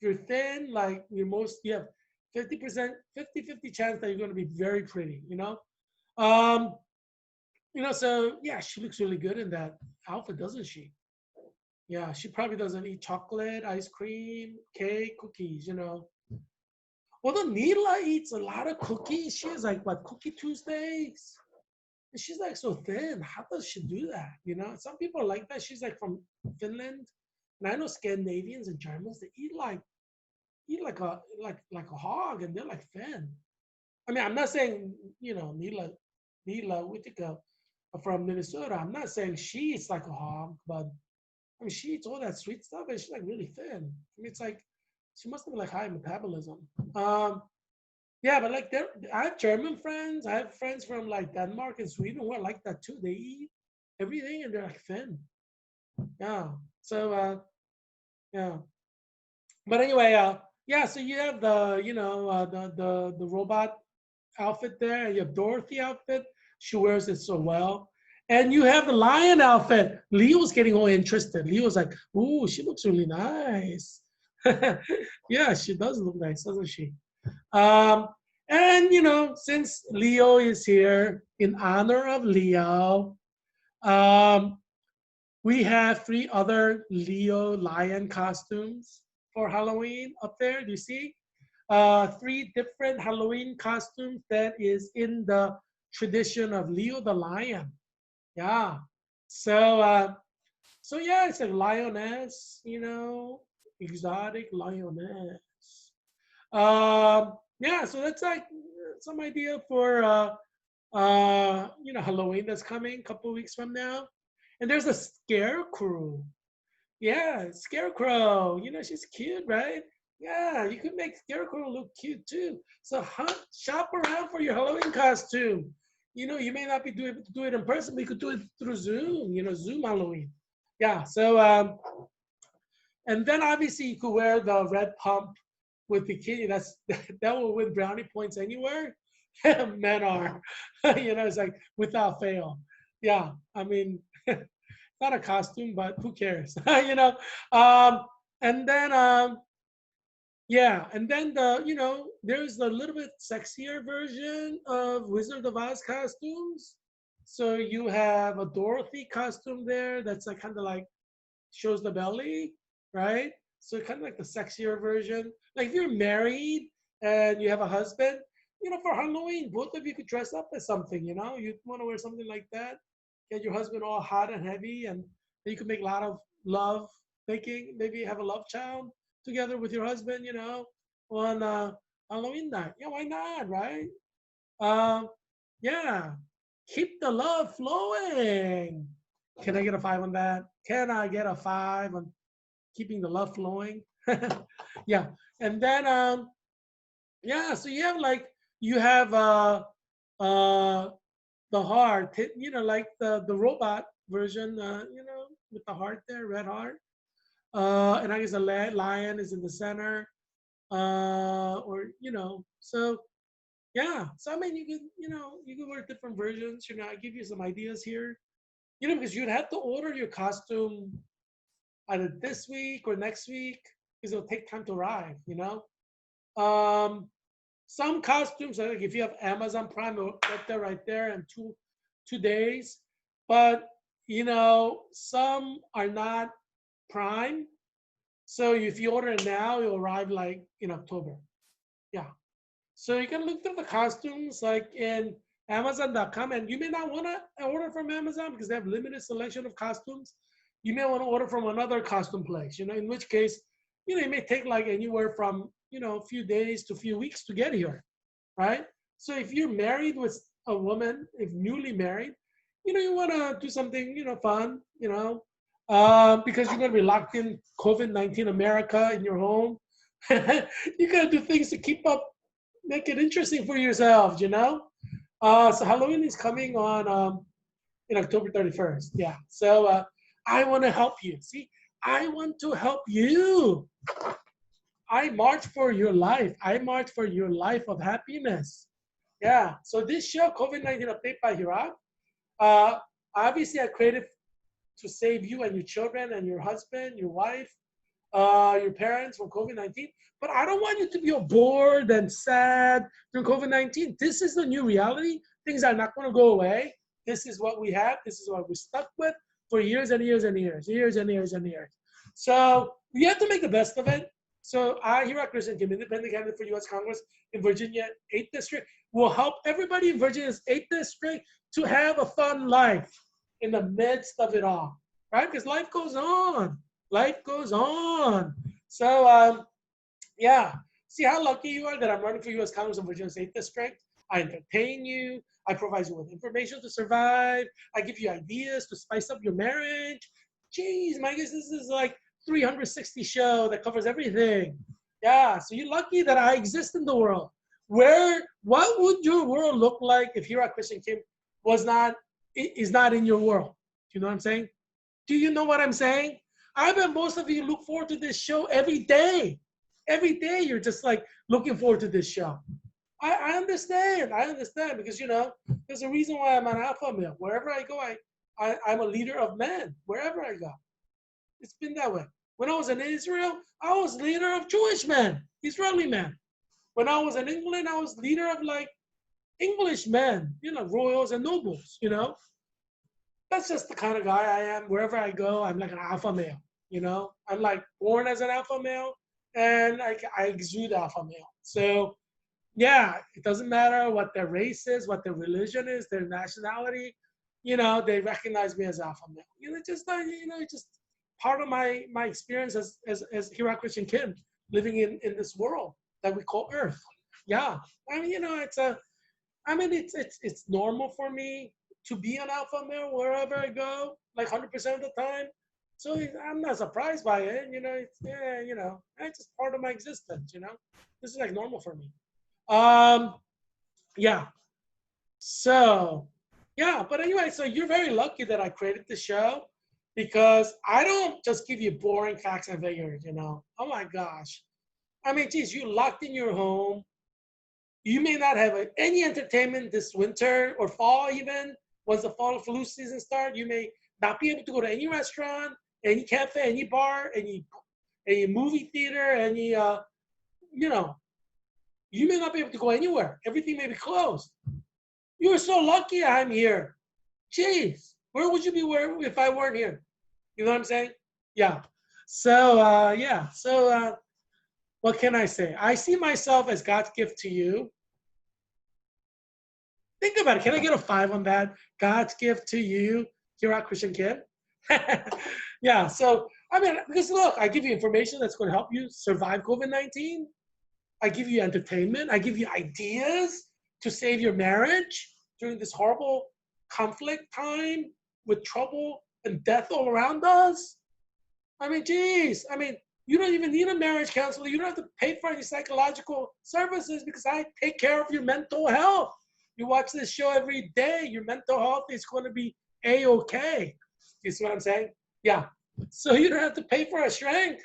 A: If you're thin, like you have 50%, 50-50 chance that you're going to be very pretty, you know? Um, so yeah, she looks really good in that outfit, doesn't she? Yeah, she probably doesn't eat chocolate, ice cream, cake, cookies, you know. Although Neela eats a lot of cookies, she has like what, Cookie Tuesdays? And she's like so thin. How does she do that? You know, some people are like that. She's like from Finland, and I know Scandinavians and Germans. They eat like a hog, and they're like thin. I mean, I'm not saying Neela Whitaker from Minnesota. I'm not saying she eats like a hog, but I mean, she eats all that sweet stuff, and she's like really thin. I mean, it's like she must have like high metabolism. Um, yeah, but like I have German friends. I have friends from like Denmark and Sweden who are like that too. They eat everything and they're like thin. Yeah. So yeah. But anyway, yeah. So you have the robot outfit there. You have Dorothy outfit. She wears it so well. And you have the lion outfit. Leo was getting all interested. Leo was like, "Ooh, she looks really nice." Yeah, she does look nice, doesn't she? Um, and since Leo is here, in honor of Leo, um, we have three other Leo lion costumes for Halloween up there. Do you see? Three different Halloween costumes that is in the tradition of Leo the lion. Yeah. So yeah, it's a lioness, exotic lioness. Yeah, so that's like some idea for Halloween that's coming a couple weeks from now. And there's a scarecrow. Yeah, scarecrow. She's cute, right? Yeah, you could make scarecrow look cute too. So shop around for your Halloween costume. You may not be able to do it in person, but you could do it through Zoom. Zoom Halloween. Yeah. So and then obviously you could wear the red pump with bikini. That will win brownie points anywhere. Men are, it's like without fail. Yeah, I mean, not a costume, but who cares, Um, and then yeah, and then there's a little bit sexier version of Wizard of Oz costumes. So you have a Dorothy costume there that's like kind of like shows the belly, right? So kind of like the sexier version. Like if you're married and you have a husband, for Halloween, both of you could dress up as something, you want to wear something like that. Get your husband all hot and heavy, and you could make a lot of love making, maybe have a love child together with your husband, on Halloween night. Yeah, why not, right? Um, yeah, keep the love flowing. Can I get a 5 on that? Can I get a 5 on keeping the love flowing? Yeah, and then yeah, so you have uh the heart, like the robot version, with the heart there, red heart. And I guess a lion is in the center, or so yeah. So I mean, you could wear different versions. I give you some ideas here. Because you'd have to order your costume either this week or next week because it'll take time to arrive. Um, some costumes, like if you have Amazon Prime, it'll get there right there in 2 days. But some are not Prime. So if you order it now, it'll arrive like in October. Yeah. So you can look through the costumes like in Amazon.com, and you may not want to order from Amazon because they have limited selection of costumes. You may want to order from another costume place, in which case, it may take like anywhere from, a few days to a few weeks to get here, right? So if you're married with a woman, if newly married, you want to do something, fun, because you're going to be locked in COVID-19 America in your home. You got to do things to keep up, make it interesting for yourselves, So Halloween is coming on in October 31st. Yeah. So I want to help you. See, I want to help you. I march for your life. I march for your life of happiness. Yeah. So this show, COVID-19 Update by Heerak, uh, Obviously, I created to save you and your children and your husband, your wife, your parents from COVID-19. But I don't want you to be bored and sad during COVID-19. This is the new reality. Things are not going to go away. This is what we have. This is what we're stuck with for years and years and years, years and years and years. So we have to make the best of it. So I, Heerak Christian Kim, independent candidate for U.S. Congress in Virginia 8th District, will help everybody in Virginia's 8th District to have a fun life in the midst of it all, right? Because life goes on. Life goes on. So, yeah. See how lucky you are that I'm running for U.S. Congress in Virginia's 8th District? I entertain you. I provide you with information to survive. I give you ideas to spice up your marriage. Jeez, my guess this is like 360 show that covers everything. Yeah, so you're lucky that I exist in the world. What would your world look like if Heerak Christian Kim is not in your world? Do you know what I'm saying? Do you know what I'm saying? I bet most of you look forward to this show every day. Every day you're just like looking forward to this show. I understand. I understand because, there's a reason why I'm an alpha male. Wherever I go, I'm a leader of men. Wherever I go. It's been that way. When I was in Israel, I was leader of Jewish men, Israeli men. When I was in England, I was leader of like English men, royals and nobles. That's just the kind of guy I am. Wherever I go, I'm like an alpha male. I'm like born as an alpha male, and I exude alpha male. So, yeah, it doesn't matter what their race is, what their religion is, their nationality. They recognize me as alpha male. It's just part of my experience as Heerak Christian Kim, living in this world that we call Earth. Yeah, I mean, it's normal for me to be an alpha male wherever I go, like 100% of the time. So I'm not surprised by it. It's just part of my existence. This is like normal for me. Yeah. So, yeah. But anyway, so you're very lucky that I created the show because I don't just give you boring facts and figures. Oh my gosh. I mean, geez, you're locked in your home. You may not have any entertainment this winter or fall even. Once the fall flu season starts, you may not be able to go to any restaurant, any cafe, any bar, any movie theater, you may not be able to go anywhere. Everything may be closed. You are so lucky I'm here. Jeez, where would you be if I weren't here? You know what I'm saying? Yeah. So, yeah. So, what can I say? I see myself as God's gift to you. Think about it. Can I get a 5 on that? God's gift to you, Heerak Christian Kim. Yeah. So, I mean, because look, I give you information that's going to help you survive COVID-19. I give you entertainment. I give you ideas to save your marriage during this horrible conflict time with trouble and death all around us. I mean, geez. I mean, you don't even need a marriage counselor. You don't have to pay for any psychological services because I take care of your mental health. You watch this show every day, your mental health is going to be A-okay. You see what I'm saying? Yeah. So you don't have to pay for a shrink,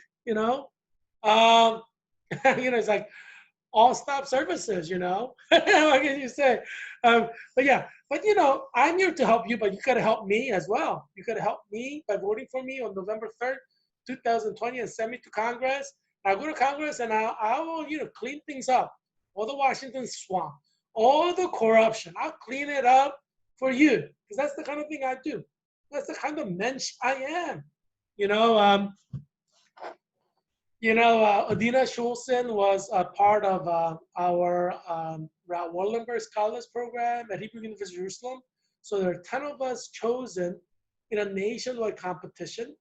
A: it's like all stop services, what can you say? But yeah, I'm here to help you, but you got to help me as well. You got to help me by voting for me on November 3rd, 2020 and send me to Congress. I'll go to Congress and I will, clean things up. All the Washington swamp, all the corruption. I'll clean it up for you because that's the kind of thing I do. That's the kind of mensch I am. Adina Schulzen was a part of our Raoul Wallenberg Scholars Program at Hebrew University of Jerusalem. So there are 10 of us chosen in a nationwide competition.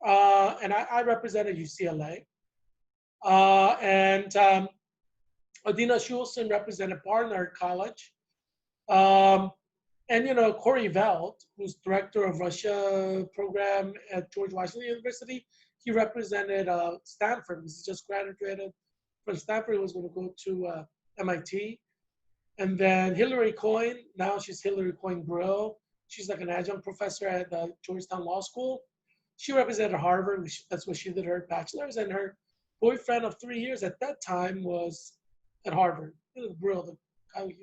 A: And I represented UCLA. And Adina Schulzen represented Barnard College. And Corey Veld, who's director of Russia program at George Washington University, he represented Stanford. He just graduated from Stanford. He was going to go to MIT. And then Hillary Coyne, now she's Hillary Coyne Brill. She's like an adjunct professor at Georgetown Law School. She represented Harvard. That's where she did her bachelor's. And her boyfriend of 3 years at that time was at Harvard. Brill, the guy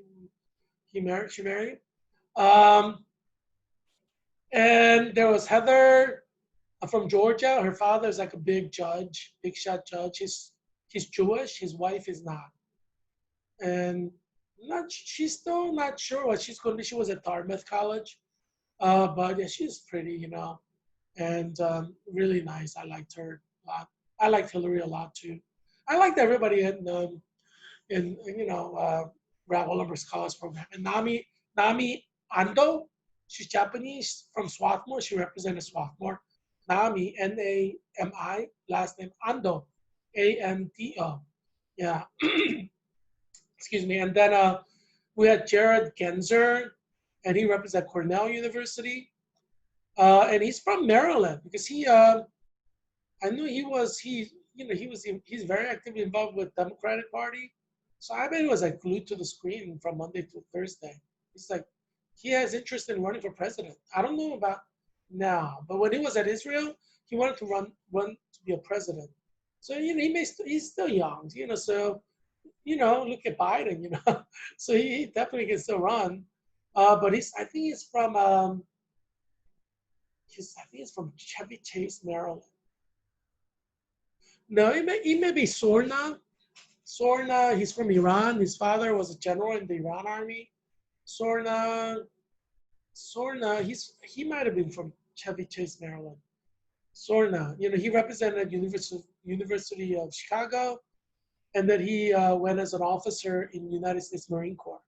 A: she married. And there was Heather from Georgia. Her father is like a big judge, big shot judge. He's Jewish. His wife is not, and not she's still not sure what she's going to be. She was at Dartmouth College, but yeah, she's pretty, and really nice. I liked her a lot. I liked Hillary a lot too. I liked everybody in Ralph Wallenberg's college program. And Nami Ando, she's Japanese from Swarthmore. She represented Swarthmore. Nami, Nami, last name Ando, Ando. Yeah, excuse me. And then we had Jared Genzer, and he represented Cornell University. And he's from Maryland because I knew he's very actively involved with Democratic Party. So I bet he was like glued to the screen from Monday to Thursday. He's like, he has interest in running for president. I don't know about now, but when he was at Israel, he wanted to run to be a president. So he's still young, So look at Biden, So he definitely can still run. But I think he's from Chevy Chase, Maryland. No, it may be Sorna. Sorna, he's from Iran. His father was a general in the Iran army. Sorna, Sorna, he might have been from Chevy Chase, Maryland. Sorna, he represented University of Chicago, and then he went as an officer in the United States Marine Corps.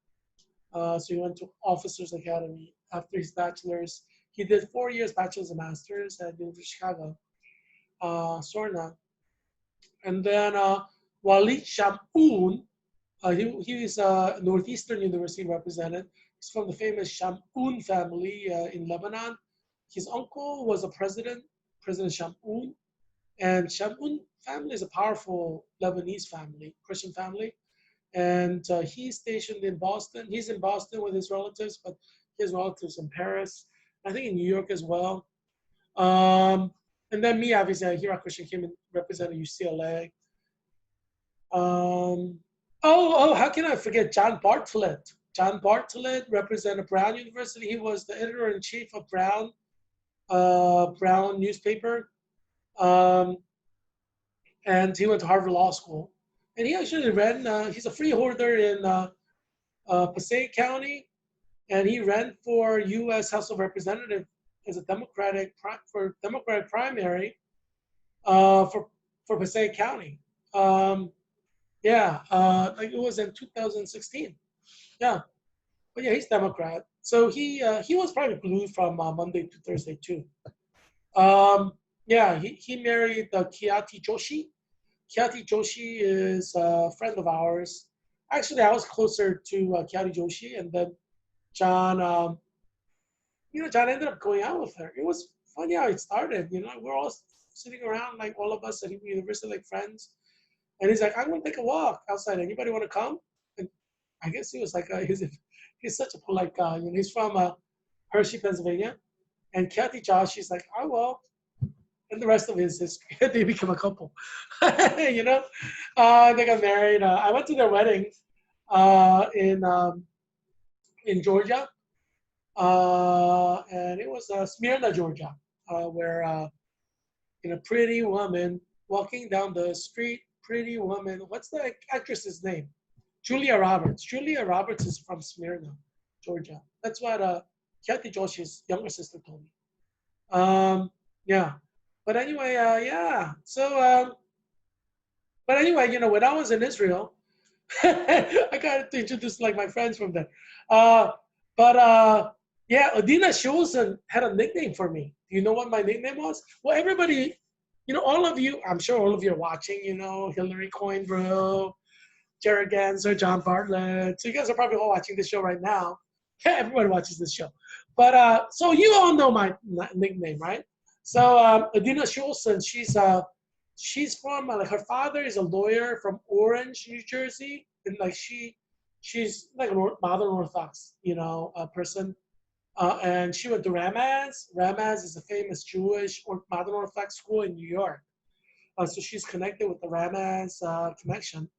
A: So he went to Officers Academy after his bachelor's. He did 4 years bachelor's and master's at University of Chicago. Sorna. And then Walid Shamoun, he is Northeastern University represented. He's from the famous Shamoun family in Lebanon. His uncle was a president, President Shamoun. And Shamoun family is a powerful Lebanese family, Christian family. And he's stationed in Boston. He's in Boston with his relatives, but he has relatives in Paris, I think in New York as well. And then me, obviously, Heerak Christian Kim represented UCLA. How can I forget John Bartlett? John Bartlett represented Brown University. He was the editor-in-chief of Brown newspaper. And he went to Harvard Law School. And he actually ran, he's a freeholder in Passaic County, and he ran for U.S. House of Representatives as a Democratic primary for Passaic County. Like it was in 2016. Yeah, but yeah, he's Democrat. So he was probably glued from Monday to Thursday too. He married Khyati Joshi. Khyati Joshi is a friend of ours. Actually, I was closer to Khyati Joshi, and then John, John ended up going out with her. It was funny how it started. We're all sitting around, like all of us at university, like friends. And he's like, I'm going to take a walk outside. Anybody want to come? And I guess he was like, he's such a polite guy. He's from Hershey, Pennsylvania. And Kathy Josh, she's like, I will. And the rest of his history, they become a couple. They got married. I went to their wedding in Georgia. And it was Smyrna, Georgia, where pretty woman walking down the street. Pretty woman. What's the actress's name? Julia Roberts. Julia Roberts is from Smyrna, Georgia. That's what Kathy Josh's younger sister told me. Yeah. But anyway, yeah. So, but anyway, when I was in Israel, I got to introduce like my friends from there. Yeah, Odina Schulzen had a nickname for me. Do you know what my nickname was? Well, everybody, all of you, I'm sure all of you are watching, Hillary Coinbrew, Jared Ganser, John Bartlett. So you guys are probably all watching this show right now. Yeah, everybody watches this show. But so you all know my nickname, right? So Adina Schulzen, she's from like her father is a lawyer from Orange, New Jersey, and like she's like a modern Orthodox, person. And she went to Ramaz. Ramaz is a famous Jewish or modern Orthodox school in New York. So she's connected with the Ramaz connection.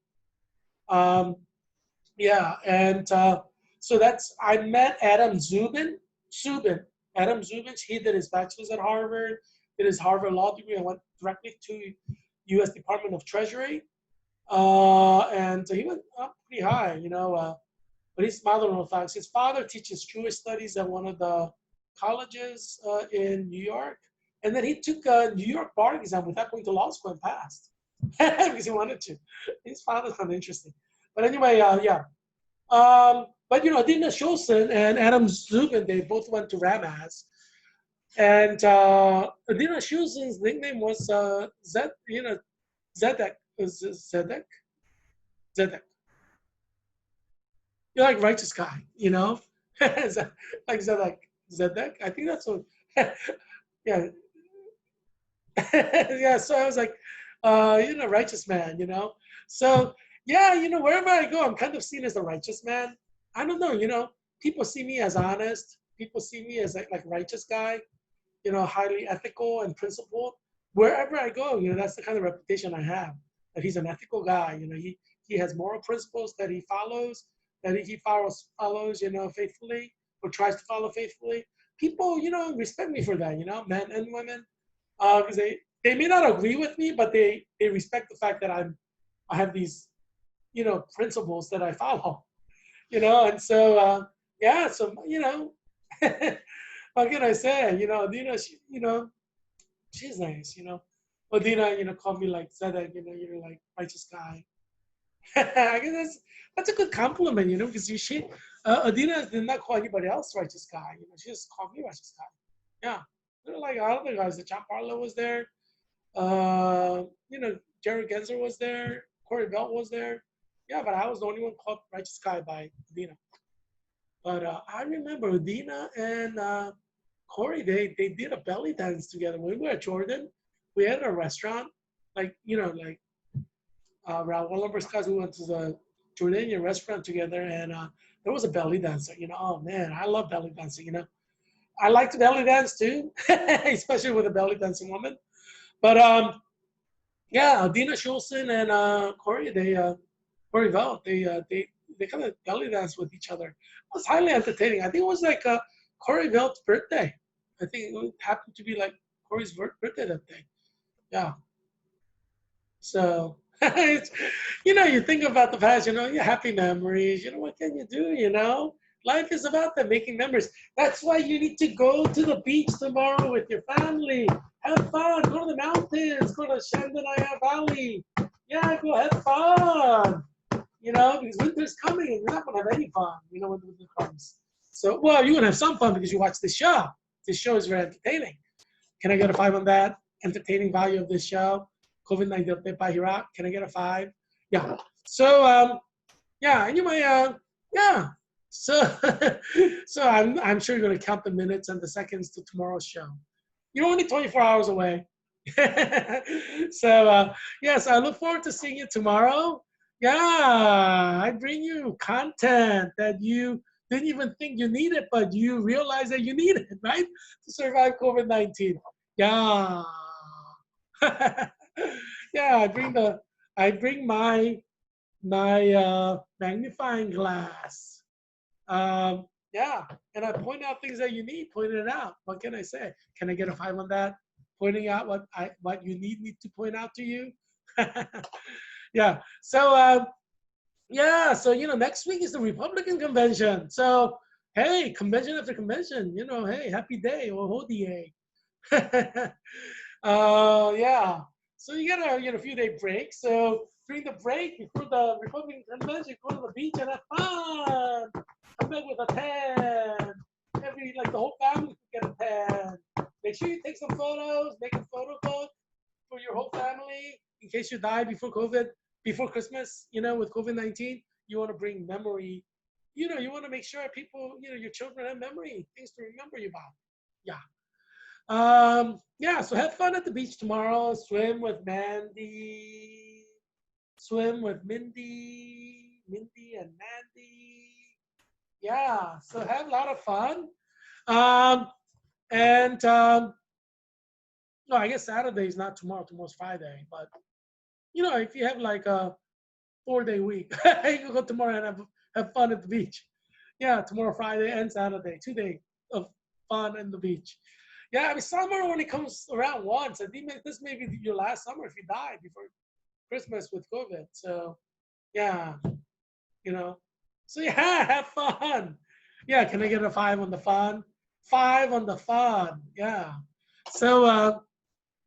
A: And so I met Adam Zubin. Adam Zubin, he did his bachelor's at Harvard, did his Harvard Law degree, and went directly to U.S. Department of Treasury. And so he went up pretty high, but he's smiling on facts. His father teaches Jewish studies at one of the colleges in New York. And then he took a New York bar exam without going to law school and passed because he wanted to. His father's kind of interesting. But anyway, yeah. But Adina Scholzen and Adam Zubin, they both went to Ramaz. And Adina Scholzen's nickname was Zedek. Zedek? Zedek. You're like righteous guy, like Zedek. Zedek? I think that's what. Yeah. Yeah. So I was like, righteous man, So yeah, wherever I go, I'm kind of seen as a righteous man. I don't know, people see me as honest. People see me as like righteous guy, highly ethical and principled. Wherever I go, that's the kind of reputation I have. That he's an ethical guy. He has moral principles that he follows, follows, faithfully, or tries to follow faithfully. People, respect me for that, men and women, because they may not agree with me, but they respect the fact that I have these, principles that I follow, and so yeah, so what can I say? She's nice, But Dina, called me like Zedek, you're like righteous guy. I guess that's a good compliment, because Adina did not call anybody else righteous guy. She just called me righteous guy. Yeah, like other guys. The John Barlow was there. Uh, Jared Genzer was there. Corey Belt was there. Yeah, but I was the only one called righteous guy by Adina. But I remember Adina and Corey. They did a belly dance together when we were at Jordan. We had a restaurant, like around one of our guys, we went to the Jordanian restaurant together, and there was a belly dancer. Oh man, I love belly dancing. I like to belly dance too, especially with a belly dancing woman. But yeah, Dina Schulzen and Corey Velt, they kind of belly dance with each other. It was highly entertaining. I think it was like Corey Velt's birthday. I think it happened to be like Corey's birthday that day. Yeah. So, you think about the past, your happy memories, what can you do? Life is about that, making memories. That's why you need to go to the beach tomorrow with your family. Have fun. Go to the mountains. Go to Shandanaya Valley. Yeah, go have fun. Because winter's coming and you're not going to have any fun, when the winter comes. So, well, you're going to have some fun because you watch this show. This show is very entertaining. Can I get a 5 on that? Entertaining value of this show. COVID-19 update by Heerak. Can I get a 5? Yeah. So yeah. Anyway, yeah. So so I'm sure you're gonna count the minutes and the seconds to tomorrow's show. You're only 24 hours away. So yes, I look forward to seeing you tomorrow. Yeah, I bring you content that you didn't even think you needed, but you realize that you need it, right? To survive COVID-19. Yeah. Yeah, I bring my magnifying glass. Yeah, and I point out things that you need, pointing it out. What can I say? Can I get a 5 on that? Pointing out what you need me to point out to you. Yeah. So yeah. So next week is the Republican convention. So hey, convention after convention. Hey, happy day or hodier. Yeah. So you get a few day break. So during the break, before the Republican convention, go to the beach and have fun. Come back with a tan. The whole family can get a tan. Make sure you take some photos. Make a photo book for your whole family in case you die before Christmas. With COVID-19, you want to bring memory. You want to make sure people, your children have memory, things to remember you about. Yeah. Yeah, so have fun at the beach tomorrow. Swim with Mandy. Swim with Mindy and Mandy. Yeah, so have a lot of fun. And no, I guess Saturday is not tomorrow. Tomorrow's Friday. But if you have like a 4-day week, you can go tomorrow and have fun at the beach. Yeah, tomorrow Friday and Saturday, 2 days of fun in the beach. Yeah, I mean, summer only comes around once. I think this may be your last summer if you die before Christmas with COVID. So, yeah, you know. So, yeah, have fun. Yeah, can I get a 5 on the fun? 5 on the fun. Yeah. So,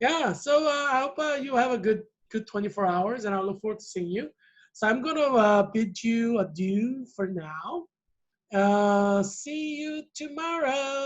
A: yeah, so I hope you have a good 24 hours, and I look forward to seeing you. So I'm gonna bid you adieu for now. See you tomorrow.